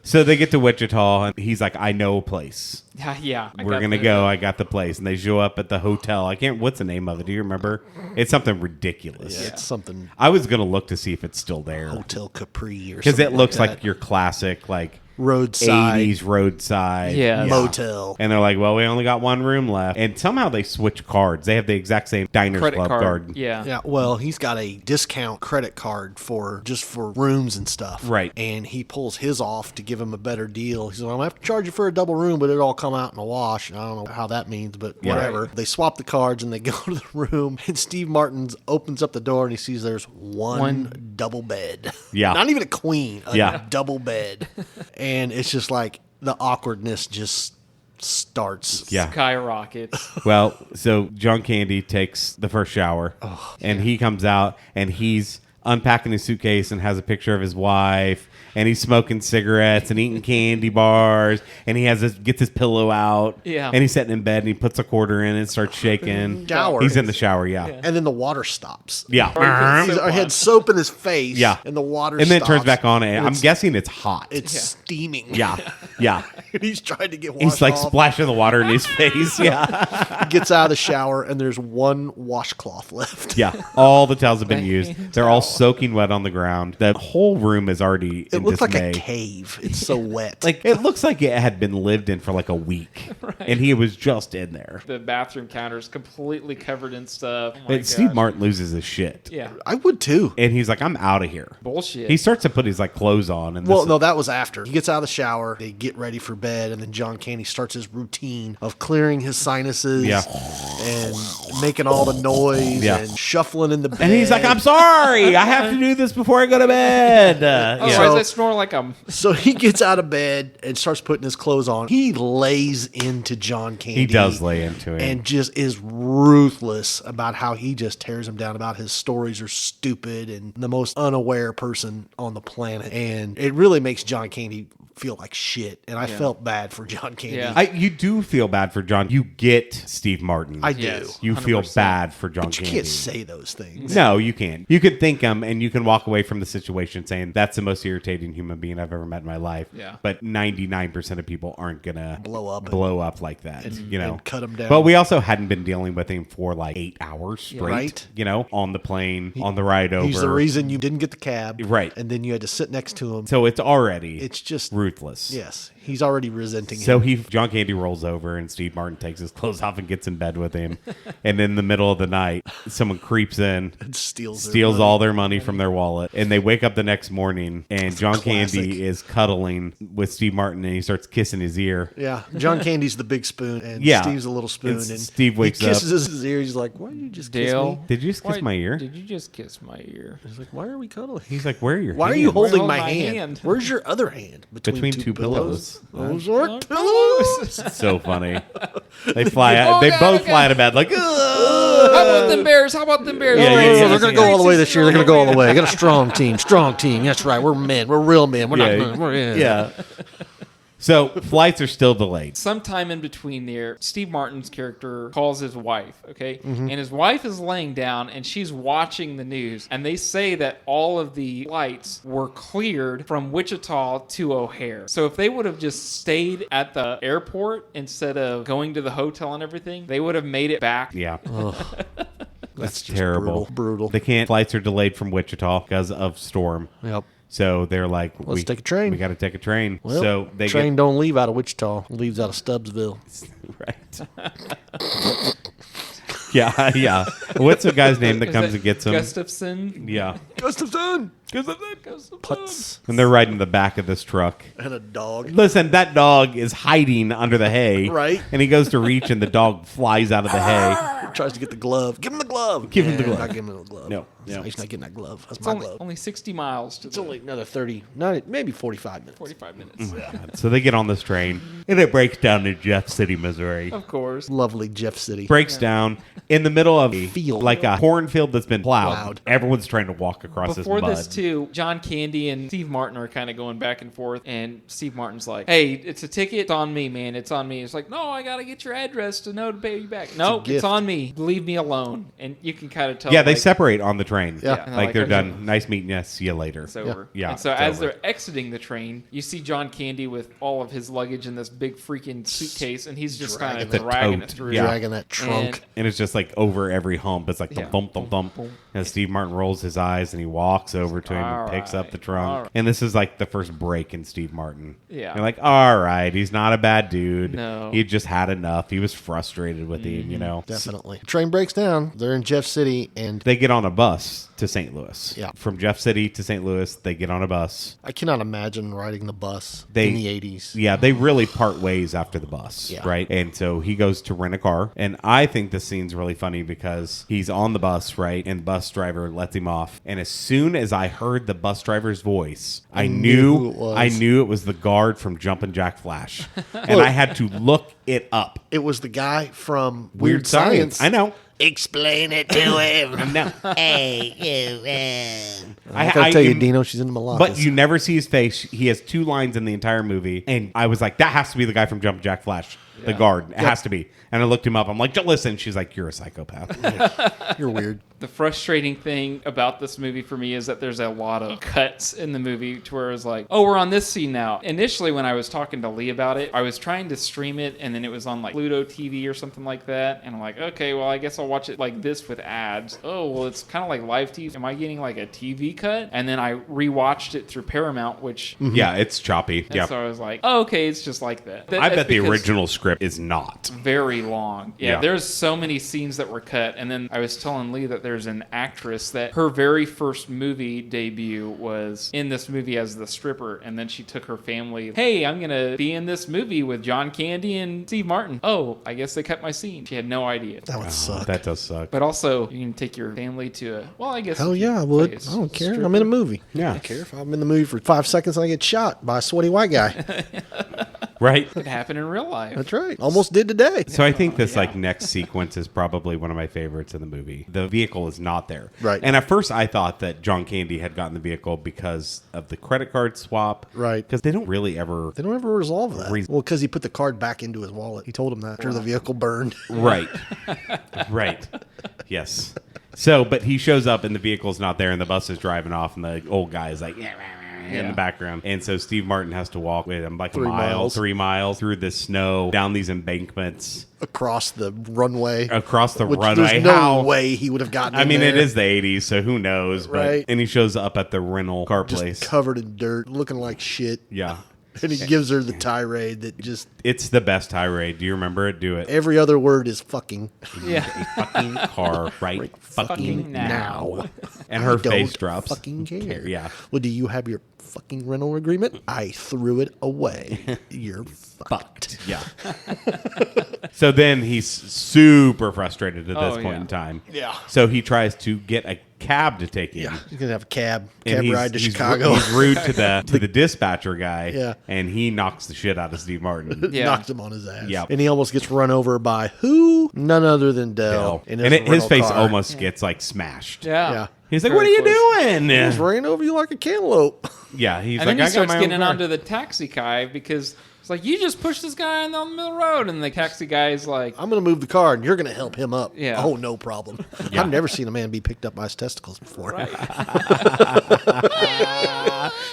So they get to Wichita, and he's like, I know a place. Yeah. We're going to go. I got the place. And they show up at the hotel. What's the name of it? Do you remember? It's something ridiculous. Yeah, it's something I was going to look to see if it's still there. Hotel Capri or something. Because it looks like like your classic, like, roadside 80s roadside motel. And they're like, well, we only got one room left. And somehow they switch cards. They have the exact same Diners Credit Club card. Yeah. Well, he's got a discount credit card for rooms and stuff. Right. And he pulls his off to give him a better deal. He's like, I'm going to have to charge you for a double room, but it'll all come out in a wash. I don't know how that means, but whatever. Right. They swap the cards and they go to the room, and Steve Martin opens up the door and he sees there's one double bed. Yeah. Not even a queen, a double bed. And it's just like, the awkwardness just starts. Yeah. Skyrockets. Well, so John Candy takes the first shower, and he comes out, and he's unpacking his suitcase and has a picture of his wife, and he's smoking cigarettes and eating candy bars, and he gets his pillow out, and he's sitting in bed, and he puts a quarter in and starts shaking. Shower. He's in the shower, And then the water stops. Yeah. He had soap in his face. Yeah. And the water And then it stops. turns back on, and I'm guessing it's hot. It's steaming. Yeah. And he's trying to get washed He's like off. splashing the water in his face. Yeah. He gets out of the shower, and there's one washcloth left. Yeah. All the towels have been used. They're all soaking wet on the ground. The whole room is already It in looks like dismay. a cave. It's so wet. Like, it looks like it had been lived in for like a week. And he was just in there. The bathroom counter is completely covered in stuff. Oh my And Steve gosh. Martin loses his shit. Yeah. I would too. And he's like, I'm out of here. Bullshit. He starts to put his like clothes on. And Well, this- no, that was after. He gets out of the shower. They get ready for bed, and then John Candy starts his routine of clearing his sinuses and making all the noise and shuffling in the bed. And he's like, I'm sorry. I have to do this before I go to bed. Otherwise, I snore like I'm... So he gets out of bed and starts putting his clothes on. He lays into John Candy. He does lay into him. And just is ruthless about how he just tears him down, about his stories are stupid and the most unaware person on the planet. And it really makes John Candy feel like shit. And I felt bad for John Candy. Yeah. You do feel bad for John. You get Steve Martin. I do. Yes. You feel 100%. bad for John But you Candy. can't say those things. No, you can't. You could think them, and you can walk away from the situation saying, that's the most irritating human being I've ever met in my life. Yeah. But 99% of people aren't going to Blow up like that, and cut him down. But we also hadn't been dealing with him for like 8 hours straight, Right. On the plane, on the ride over. He's the reason you didn't get the cab. Right. And then you had to sit next to him. So it's just ruthless. Yes. He's already resenting So him. John Candy rolls over, and Steve Martin takes his clothes off and gets in bed with him. And in the middle of the night, someone creeps in, And steals all their money from their wallet, and they wake up the next morning, and John Candy is cuddling with Steve Martin, and he starts kissing his ear. Yeah. John Candy's the big spoon, and Yeah. Steve's a little spoon. And And Steve wakes he up. kisses his ear. He's like, why did you just kiss Dale. me? Did you just kiss my ear? Did you just kiss my ear? He's like, why are we cuddling? He's like, where are your Why are hands? you holding Hold my my hand? hand. Where's your other hand? Between two pillows. Those aren't pillows. So funny. They fly out. They both fly out of bed like, "Ugh." How about them Bears? How about them Bears? Yeah, yeah, yeah, They're going to go all the way this year. They're going to go all the way. I got a strong team. Strong team. That's right. We're men. We're real men. We're not. We're, Yeah. So flights are still delayed. Sometime in between there, Steve Martin's character calls his wife, okay? Mm-hmm. And his wife is laying down and she's watching the news. And they say that all of the flights were cleared from Wichita to O'Hare. So if they would have just stayed at the airport instead of going to the hotel and everything, they would have made it back. Yeah. That's just terrible. brutal. They can't. Flights are delayed from Wichita because of storm. Yep. So they're like, Let's take a train. We got to take a train. Well, so they train don't leave out of Wichita. It leaves out of Stubbsville. right. Yeah, yeah. What's the guy's name that Is comes that and gets him? Gustafson? Yeah. Gustafson. Gustafson. Putz. And they're riding in the back of this truck. And a dog. Listen, that dog is hiding under the hay. Right. And he goes to reach, and the dog flies out of the hay. Tries to get the glove. Give him the glove. Give him the glove. Not give him the glove. No, no. He's not getting that glove. That's It's my only, glove. only 60 miles to It's the only another 30, maybe 45 minutes. 45 minutes. So they get on this train, and it breaks down to Jeff City, Missouri. Of course. Lovely Jeff City. Breaks down in the middle of a Field. like a cornfield that's been plowed. Plowed. Everyone's trying to walk across Before this mud. this, 2, John Candy and Steve Martin are kind of going back and forth, and Steve Martin's like, hey, it's a ticket. It's on me, man. It's on me. It's like, no, I got to get your address to know to pay you back. No, it's on me. Leave me alone. And you can kind of tell. Yeah, they separate on the train. Yeah. Like they're done. Nice meeting you. See you later. It's over. Yeah. And so it's as over. they're exiting the train, you see John Candy with all of his luggage in this big freaking suitcase, and he's just kind of dragging it through. Yeah. Dragging that trunk. And it's just like over every hump. It's like thump, thump, thump. And Steve Martin rolls his eyes and he walks over to him and picks up the trunk. And this is like the first break in Steve Martin. Yeah. You're like, all right, he's not a bad dude. No. He just had enough. He was frustrated with him, you know. Definitely. Train breaks down. They're in Jeff City, and They get on a bus to St. Louis. Yeah. From Jeff City to St. Louis, they get on a bus. I cannot imagine riding the bus in the 80s. Yeah, they really part ways after the bus, Yeah. right? And so he goes to rent a car. And I think this scene's really funny because he's on the bus, right? And the bus driver lets him off. And as soon as I heard the bus driver's voice, I knew who it was. I knew it was the guard from Jumpin' Jack Flash. And I had to look it up. It was the guy from Weird Science. I know. Explain it to him. No. Hey, you, I gotta tell you, Dino, she's in the Malakas. But you never see his face. He has 2 lines in the entire movie. And I was like, that has to be the guy from Jumpin' Jack Flash. The guard. It has to be. And I looked him up. I'm like, listen. She's like, you're a psychopath. You're weird. The frustrating thing about this movie for me is that there's a lot of cuts in the movie to where it's like, oh, we're on this scene now. Initially, when I was talking to Lee about it, I was trying to stream it, and then it was on like Pluto TV or something like that. And I'm like, okay, well, I guess I'll watch it like this with ads. Oh, well, it's kind of like live TV. Am I getting like a TV cut? And then I rewatched it through Paramount, which... Yeah, it's choppy. And Yeah. so I was like, oh, okay, it's just like that. I That's bet the because original script is not. very long. Yeah. There's so many scenes that were cut. And then I was telling Lee that there's an actress that her very first movie debut was in this movie as the stripper. And then she took her family, hey, I'm going to be in this movie with John Candy and Steve Martin. Oh, I guess they cut my scene. She had no idea. That would suck. That does suck. But also, you can take your family to a, well, I guess. Hell if you yeah, I would. play a I don't care. stripper. I'm in a movie. Yeah. I don't care if I'm in the movie for 5 seconds and I get shot by a sweaty white guy. Right? It happened in real life. That's right. Almost did today. So I think this like next sequence is probably one of my favorites in the movie. The vehicle is not there. Right. And at first I thought that John Candy had gotten the vehicle because of the credit card swap. Right. Because they don't really ever... They don't ever resolve that. Reason- Well, because he put the card back into his wallet. He told him that after the vehicle burned. Right. Right. Yes. So, but he shows up and the vehicle's not there and the bus is driving off and the old guy is like... in the background. And so Steve Martin has to walk with him like 3 miles. 3 miles through the snow, down these embankments, Across the runway. across the Which runway. there's no How? way he would have gotten I in mean, there. it is the 80s, so who knows? But, Right. And he shows up at the rental car Just place. covered in dirt, looking like shit. Yeah. And he gives her the tirade that just It's the best tirade. Do you remember it? Do it. every other word is fucking. Yeah. A fucking car right Fucking now. And her I don't face drops. Fucking care. Yeah. Well, do you have your fucking rental agreement? I threw it away. You're fucked. Yeah. So then he's super frustrated at this point yeah. in time. Yeah. So he tries to get a cab to take him. Yeah, he's gonna have a cab And he's- ride to he's Chicago. He's rude to the dispatcher guy. Yeah. And he knocks the shit out of Steve Martin. Yeah. Knocks him on his ass. Yep. And he almost gets run over by who? None other than Dell. And in his rental face car. almost gets like smashed. Yeah. Yeah. He's like, Very "What are you close. doing?" He just ran over you like a cantaloupe. Yeah, he's And like, then he "I got starts my own getting car." onto the taxi guy because it's like, you just pushed this guy on the middle of the road. And the taxi guy's like, I'm gonna move the car and you're gonna help him up. Yeah. Oh, no problem. Yeah. I've never seen a man be picked up by his testicles before.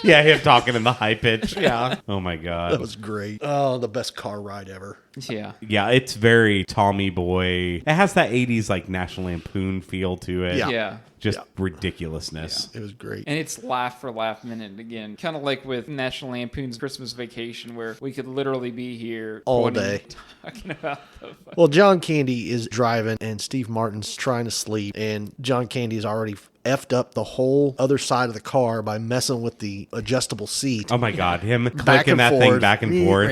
Yeah, him talking in the high pitch. yeah. Oh my That god. was great. Oh, the best car ride ever. Yeah. Yeah, it's very Tommy Boy. It has that 80s like National Lampoon feel to it. Yeah. Yeah. Just Yeah. ridiculousness. It was great. And it's laugh for laugh minute again. Kind of like with National Lampoon's Christmas Vacation, where we could literally be here All 20 day. talking about the Well, John Candy is driving and Steve Martin's trying to sleep, and John Candy's already effed up the whole other side of the car by messing with the adjustable seat. Oh my god, him Back clicking and that forth. thing back and forth.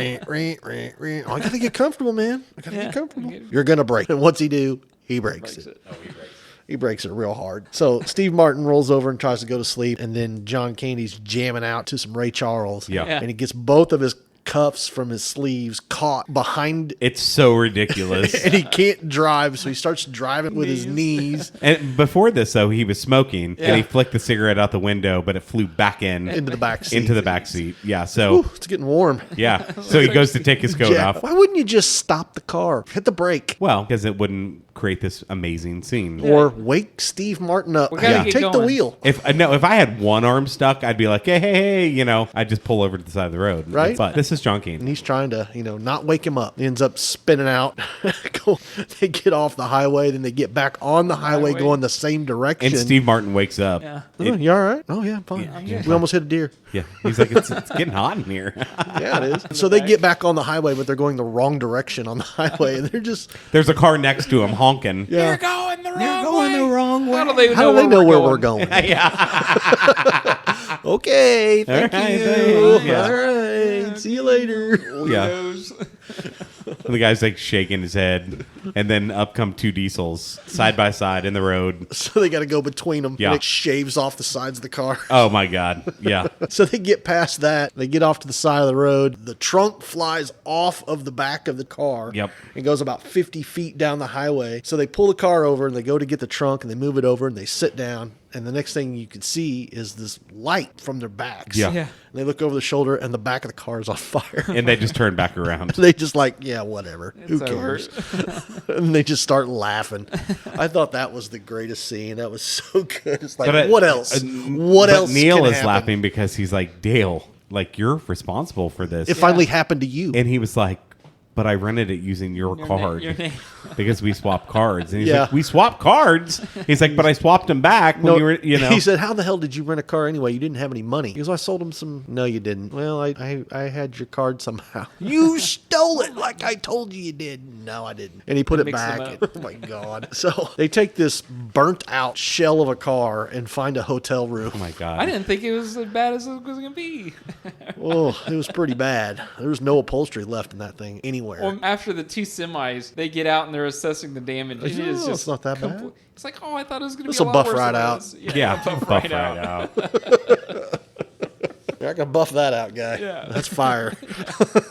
Oh, I gotta get comfortable, man. I gotta Yeah. get comfortable. You're gonna break. And what's he do? He breaks it. He breaks it real hard. So Steve Martin rolls over and tries to go to sleep, and then John Candy's jamming out to some Ray Charles. Yeah. Yeah. And he gets both of his cuffs from his sleeves caught behind. It's so ridiculous. And he can't drive, so he starts driving with his knees. And before this, though, he was smoking, and he flicked the cigarette out the window, but it flew back Into the back seat. Into the back seat. Yeah, so... Ooh, it's getting warm. Yeah, so he goes to take his coat Yeah. off. Why wouldn't you just stop the car? Hit the brake. Well, because it wouldn't create this amazing scene. Or wake Steve Martin up. We gotta get Take the going. wheel. If I had one arm stuck, I'd be like, hey, you know, I'd just pull over to the side of the road. Right. But this is John And Keane. he's trying to, not wake him up. He ends up spinning out. They get off the highway, then they get back on the highway going the same direction. And Steve Martin wakes up. Yeah. Oh, you all right? Oh, yeah, I'm fine. We almost hit a deer. Yeah. He's like, it's getting hot in here. Yeah, it is. So they get back on the highway, but they're going the wrong direction on the highway. And they're just, There's a car next to him honking. yeah. Going the wrong going way. the wrong way. How do they How do they know where we're going? Yeah. Okay, thank All right, you. thanks. Yeah. All right, see you later. Yeah. The guy's like shaking his head, and then up come two diesels side by side in the road. So they got to go between them. Yeah. And it shaves off the sides of the car. Oh my God. Yeah. So they get past that. They get off to the side of the road. The trunk flies off of the back of the car. Yep. And goes about 50 feet down the highway. So they pull the car over and they go to get the trunk and they move it over and they sit down. And the next thing you can see is this light from their backs. Yeah. Yeah. And they look over the shoulder and the back of the car is on fire. And they just turn back around. They just like, yeah, whatever. Who It's over. cares? And they just start laughing. I thought that was the greatest scene. That was so good. It's like, what else? What else? Neil can is happen? laughing because he's like, Dale, like you're responsible for this. It finally happened to you. And he was like, but I rented it using your card Your name. because we swapped cards. And he's Yeah. like, we swapped cards. He's like, but I swapped them back when you were, He said, how the hell did you rent a car anyway? You didn't have any money. He goes, I sold him some. No, you didn't. Well, I had your card somehow. You stole it like I told you did. No, I didn't. And he put it Mix them back. up. Oh, my God. So they take this burnt out shell of a car and find a hotel room. oh my God. I didn't think it was as bad as it was going to be. Oh, it was pretty bad. There was no upholstery left in that thing anywhere. Well, after the two semis, they get out and they're assessing the damage. And it is Oh, just it's not that bad. It's like, oh, I thought it was going to be This a will lot buff worse right than it out. is. yeah, buff buff right right out. out. I can buff that out, guy. Yeah. That's fire.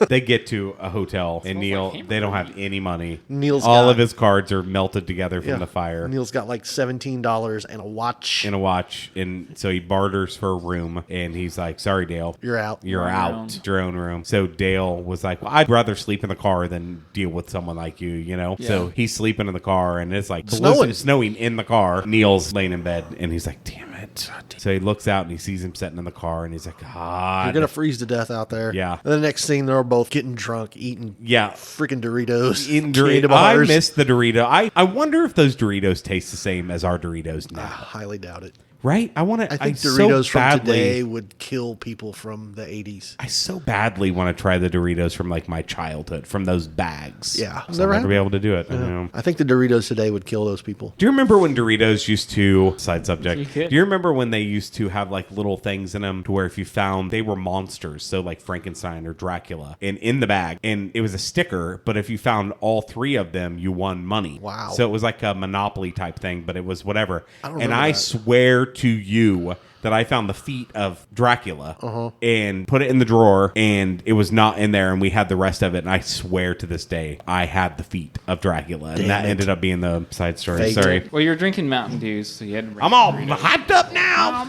They get to a hotel, and Smells Neil, like hamburger they don't meat. have any money. Neil's all got- of his cards are melted together from Yeah. the fire. Neil's got like $17 and a watch. In a watch, and so he barters for a room, and he's like, "Sorry, Dale, You're out. You're Your own out. room. Your own room." So Dale was like, well, "I'd rather sleep in the car than deal with someone like you," you know. So he's sleeping in the car, and it's like snowing in the car. Neil's laying in bed, and he's like, "Damn it!" So he looks out and he sees him sitting in the car, and he's like, "God, You're gonna freeze to death out there. Yeah. And the next scene, they're both getting drunk, eating yeah." freaking Doritos. In candy Dorito, I bars. miss the Dorito. I wonder if those Doritos taste the same as our Doritos now. Highly doubt it. Right? I want to. I think so Doritos from badly, today would kill people from the 80s. I so badly want to try the Doritos from like my childhood, from those bags. Yeah. So I'll Never never had be able to do it. I know. I think the Doritos today would kill those people. Do you remember when Doritos used to, side subject, You could. do you remember when they used to have like little things in them to where if you found, they were monsters, so like Frankenstein or Dracula, and in the bag, and it was a sticker, but if you found all three of them, you won money. Wow. So it was like a Monopoly type thing, but it was whatever. I don't And remember I that. swear to you that I found the feet of Dracula Uh-huh. and put it in the drawer, and it was not in there, and we had the rest of it, and I swear to this day, I had the feet of Dracula, and Damn that it. ended up being the side story. Fate. Sorry. Well, you're drinking Mountain Dews, so you had to bring I'm all Doritos. hyped up now.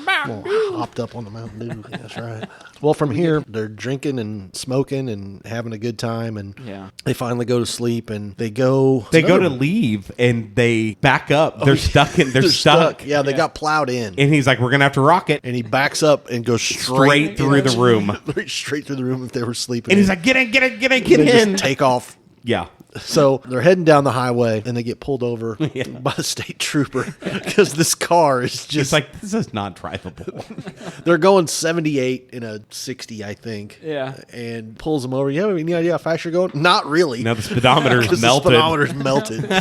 Hopped up on the Mountain Dew. That's right. Well, from here, they're drinking and smoking and having a good time, and Yeah. they finally go to sleep, and they go. They go to leave and they back up. They're stuck in. They're, stuck. Yeah, they got plowed in. And he's like, "We're gonna have to rock it." And he backs up and goes Straight through the room. straight through the room if they were sleeping. And he's like, "Get in, get in, get in, get and they in." just take off. Yeah. So they're heading down the highway, and they get pulled over by the state trooper because this car is It's just like, this is not drivable. they're going 78 in a 60, I think. Yeah. And pulls them over. You have any idea how fast you're going? Not really. Now the speedometer's 'Cause melted. The speedometer's melted. I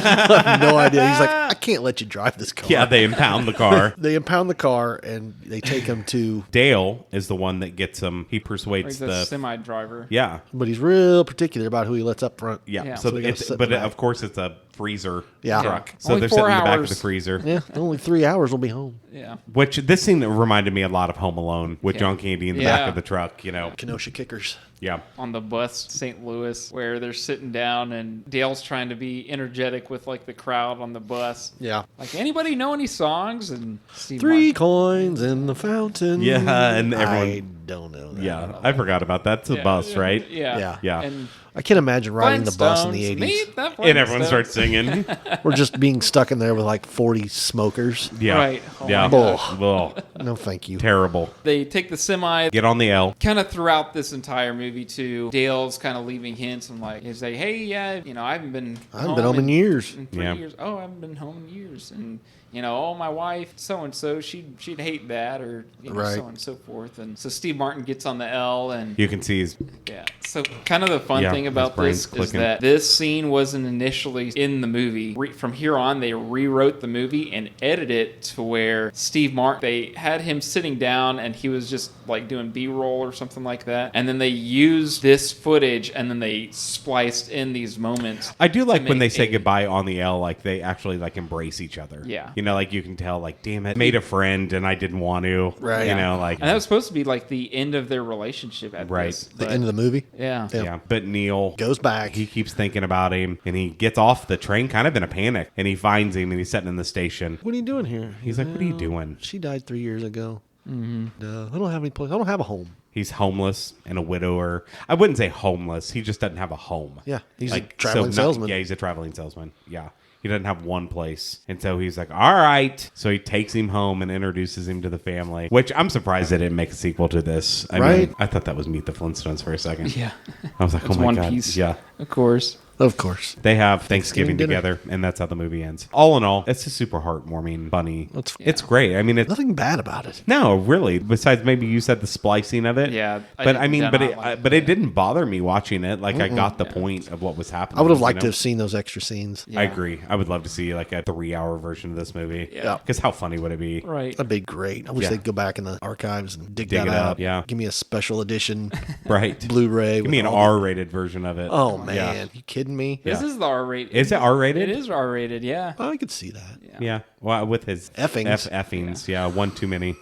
have no idea. He's like, I can't let you drive this car. Yeah, they impound the car. They impound the car and they take him to. Dale is the one that gets him. He Like persuades the the. semi driver. Yeah. But he's real particular about who he lets up front. Yeah. Yeah. So So gotta It's, sit in but the back. of course, it's a freezer Yeah. truck. So Only they're 4 sitting in the back of hours. the freezer. Yeah, only 3 hours will be home. Yeah. Which this scene reminded me a lot of Home Alone with Yeah. John Candy in the Yeah. back of the truck. Kenosha Kickers. Yeah. On the bus, St. Louis, where they're sitting down and Dale's trying to be energetic with like the crowd on the bus. Yeah. Like, anybody know any songs? And Steve 3 Martin- coins in the fountain. Yeah, and everyone- I don't know that. Yeah. I forgot about that. It's a Yeah, bus, yeah, right? Yeah. Yeah. Yeah. And I can't imagine riding the bus in the Flintstones, 80s. meet the And everyone Flintstones. starts singing. We're just being stuck in there with like 40 smokers. Yeah. Right. Oh yeah. my gosh. Well, No, thank you. terrible. They take the semi. Get on the L. Kind of throughout this entire movie, too, Dale's kind of leaving hints and like, he's like, hey, yeah, I haven't been home in years. In 3 Yeah. years. Oh, I haven't been home in years. And, oh, my wife, so-and-so, she'd hate that, or, Right. so on and so forth. And so Steve Martin gets on the L, and You can see his. yeah. So kind of the fun Yeah, thing his about brain's this is clicking. that this scene wasn't initially in the movie. From here on, they rewrote the movie and edited it to where Steve Martin, they had him sitting down and he was just like doing B-roll or something like that. And then they used this footage and then they spliced in these moments. I do like to when they make say a- goodbye on the L, like they actually like embrace each other. Yeah. Like you can tell, like, damn it, made a friend and I didn't want to. Right. Like. And that was supposed to be like the end of their relationship at Right. this. The but- end of the movie Yeah. Yeah. But Neil goes back. he keeps thinking about him and he gets off the train kind of in a panic and he finds him and he's sitting in the station. What are you doing here? He's like, what are you doing? She died 3 years ago. I don't have any place. I don't have a home. He's homeless and a widower. I wouldn't say homeless. He just doesn't have a home. Yeah, he's a traveling salesman. Yeah, he's a traveling salesman. Yeah. He doesn't have one place. And so he's like, all right. So he takes him home and introduces him to the family, which I'm surprised they didn't make a sequel to this. I Right. mean, I thought that was Meet the Flintstones for a second. Yeah. I was like, It's oh my One God. Piece. Yeah. Of course. Of course. They have Thanksgiving dinner. together, and that's how the movie ends. All in all, it's a super heartwarming, funny. It's great. I mean, it's Nothing bad about it. no, really. Besides, maybe you said the splicing of it. Yeah, I but I did mean, not but it, like but it didn't bother me watching it. Like I got the point of what was happening. I would have you liked know? to have seen those extra scenes. Yeah. I agree. I would love to see like a 3-hour version of this movie. Yeah. Because how funny would it be? Right. That'd be great. I wish Yeah. they'd go back in the archives and dig Dig that it out. up, yeah. Give me a special edition Right. Blu-ray. Give me an with all R-rated version of it. Oh man, Yeah. you kidding me? This Yeah. is the R-rated. Is it R-rated? It is R-rated, yeah. I could see that. Yeah. Well, with his Effings. effings. Yeah. One too many.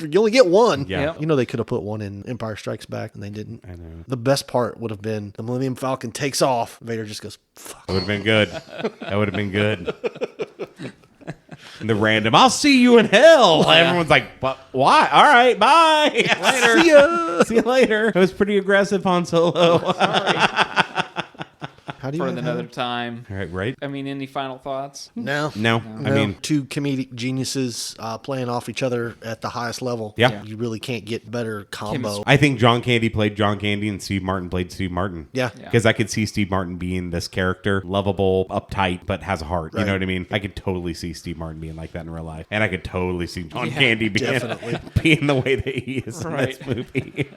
You only get one. Yeah. Yep. You know they could have put one in Empire Strikes Back and they didn't. I know. The best part would have been the Millennium Falcon takes off. Vader just goes, fuck. That would have been good. That would have been good. The random, I'll see you in hell. Yeah. Everyone's like, but why? All right, bye. Later. See ya. See you later. It was pretty aggressive, Han Solo. How do you For have another that? time. All right, right? I mean, any final thoughts? No. No, I mean, two comedic geniuses playing off each other at the highest level. Yeah. You really can't get better combo. Chemistry. I think John Candy played John Candy and Steve Martin played Steve Martin. Yeah. Yeah. Because I could see Steve Martin being this character, lovable, uptight, but has a heart. You Right. know what I mean? I could totally see Steve Martin being like that in real life. And I could totally see John Candy definitely. being the way that he is Right. in this movie.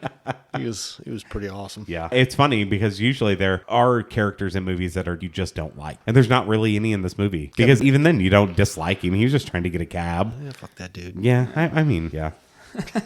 He was pretty awesome. Yeah. It's funny because usually there are characters in movies that you just don't like. And there's not really any in this movie. Because even then you don't dislike him. He was just trying to get a cab. Yeah, fuck that dude. Yeah. I mean, yeah.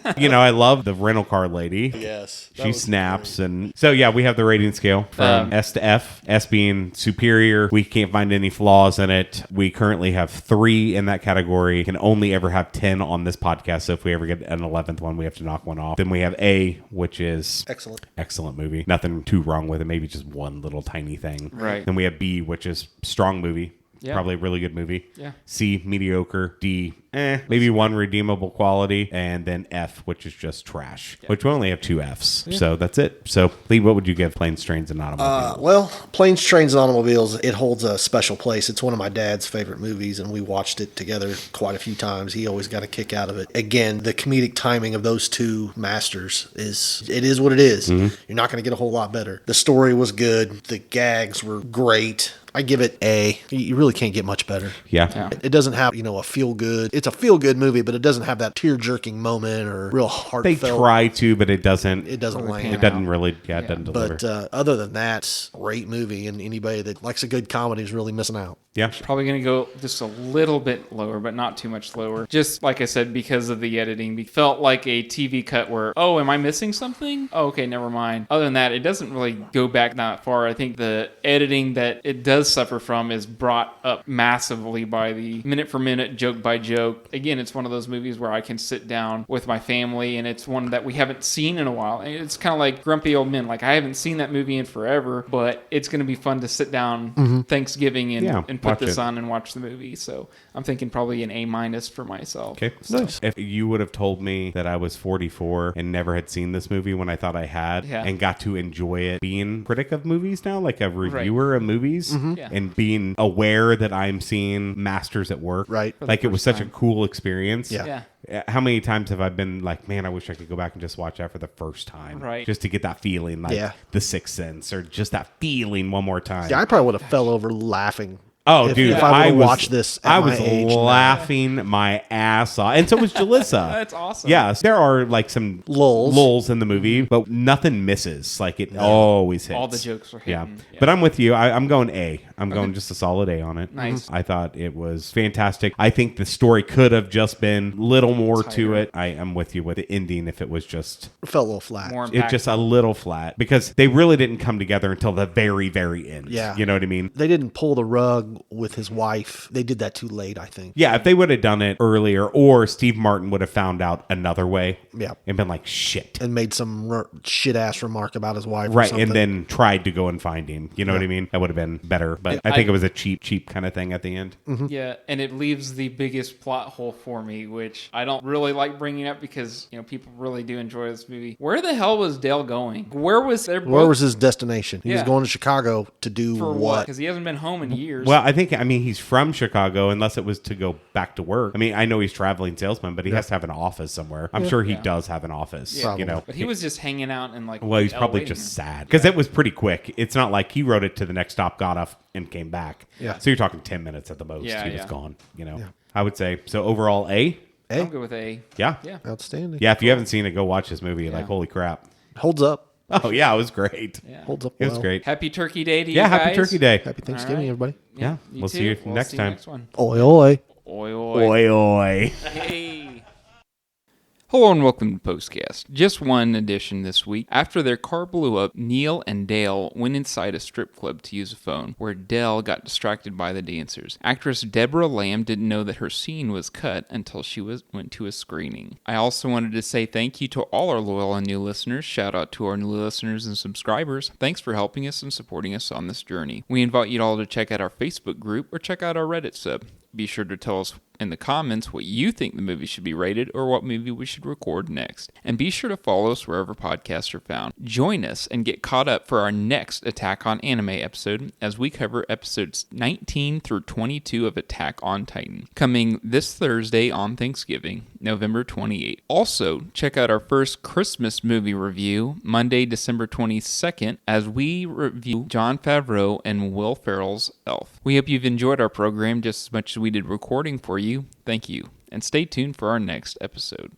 I love the rental car lady. Yes. She snaps. And so, yeah, we have the rating scale from S to F. S being superior. We can't find any flaws in it. We currently have 3 in that category. Can only ever have 10 on this podcast. So if we ever get an 11th one, we have to knock one off. Then we have A, which is Excellent. excellent movie. Nothing too wrong with it. Maybe just one little tiny thing. Right. Then we have B, which is strong movie. Yeah. Probably a really good movie. Yeah. C, mediocre. D, maybe one redeemable quality. And then F, which is just trash. Which we only have 2 Fs. So that's it. So, Lee, what would you give Planes, Trains, and Automobiles? Well, Planes, Trains, and Automobiles, it holds a special place. It's one of my dad's favorite movies, and we watched it together quite a few times. He always got a kick out of it. Again, the comedic timing of those two masters is what it is. You're not going to get a whole lot better. The story was good. The gags were great. I give it A. You really can't get much better. Yeah. It doesn't have, a feel good. It's a feel good movie, but it doesn't have that tear jerking moment or real They heartfelt. try to, but it doesn't. It doesn't land. It doesn't really. Yeah, it doesn't deliver. But other than that, it's a great movie, and anybody that likes a good comedy is really missing out. Yeah. Probably going to go just a little bit lower, but not too much lower. Just like I said, because of the editing, it felt like a TV cut where, oh, am I missing something? Oh, okay, never mind. Other than that, it doesn't really go back that far. I think the editing that it does suffer from is brought up massively by the minute for minute, joke by joke. Again, it's one of those movies where I can sit down with my family, and it's one that we haven't seen in a while. And it's kind of like Grumpy Old Men. Like, I haven't seen that movie in forever, but it's going to be fun to sit down Thanksgiving and put this on and watch the movie. So I'm thinking probably an A- for myself. Okay. Nice. If you would have told me that I was 44 and never had seen this movie when I thought I had and got to enjoy it being a critic of movies now, like a reviewer of movies and being aware that I'm seeing masters at work. Right. Like it was such a cool experience. Yeah. How many times have I been like, man, I wish I could go back and just watch that for the first time. Right. Just to get that feeling like The Sixth Sense or just that feeling one more time. Yeah, I probably would have fell over laughing. Oh, if, dude, if I would watch this at I my was age laughing my ass off. And so was Jalissa. That's awesome. Yes, there are like some lulls in the movie, but nothing misses. Like it always hits. All the jokes are hitting. Yeah. But I'm with you. I'm going A. I'm going just a solid A on it. Nice. I thought it was fantastic. I think the story could have just been a little more to it. I am with you with the ending if it was just... It felt a little flat. More It's just a little flat because they really didn't come together until the very, very end. Yeah. You know what I mean? They didn't pull the rug with his wife. They did that too late, I think. Yeah, if they would have done it earlier, or Steve Martin would have found out another way, Yeah. and been like, shit, And made some shit ass remark about his wife. Or right, something. and then tried to go and find him. You know what I mean? That would have been better. But I think it was a cheap kind of thing at the end. Yeah, and it leaves the biggest plot hole for me, which I don't really like bringing up because people really do enjoy this movie. Where the hell was Dale going? Where was his destination? He was going to Chicago to do for what? Because he hasn't been home in years. Well, I mean, he's from Chicago, unless it was to go back to work. I mean, I know he's traveling salesman, but he has to have an office somewhere. I'm sure he does have an office. Yeah. But he was just hanging out and Well, he's probably just sad because it was pretty quick. It's not like he wrote it to the next stop, got off, and came back. Yeah. So you're talking 10 minutes at the most. Yeah, He was gone. I would say so. Overall, A. I'm good with A. Yeah. Yeah. Outstanding. Yeah. If you haven't seen it, go watch this movie. Like, holy crap. Holds up. Oh yeah, it was great. Yeah. Holds up It was well. great. Happy Turkey Day to you Yeah. guys. Happy Turkey Day. Happy Thanksgiving, All right. everybody. Yeah. We'll see you next time. Next one. Oi, oi. Oi, oi. Oi oi. Hey. Hello and welcome to Postcast. Just one addition this week. After their car blew up, Neil and Dale went inside a strip club to use a phone, where Dale got distracted by the dancers. Actress Deborah Lamb didn't know that her scene was cut until she went to a screening. I also wanted to say thank you to all our loyal and new listeners. Shout out to our new listeners and subscribers. Thanks for helping us and supporting us on this journey. We invite you all to check out our Facebook group or check out our Reddit sub. Be sure to tell us in the comments what you think the movie should be rated or what movie we should record next. And be sure to follow us wherever podcasts are found. Join us and get caught up for our next Attack on Anime episode as we cover episodes 19 through 22 of Attack on Titan, coming this Thursday on Thanksgiving, November 28th. Also, check out our first Christmas movie review, Monday, December 22nd, as we review Jon Favreau and Will Ferrell's Elf. We hope you've enjoyed our program just as much as we did recording for you. Thank you, and stay tuned for our next episode.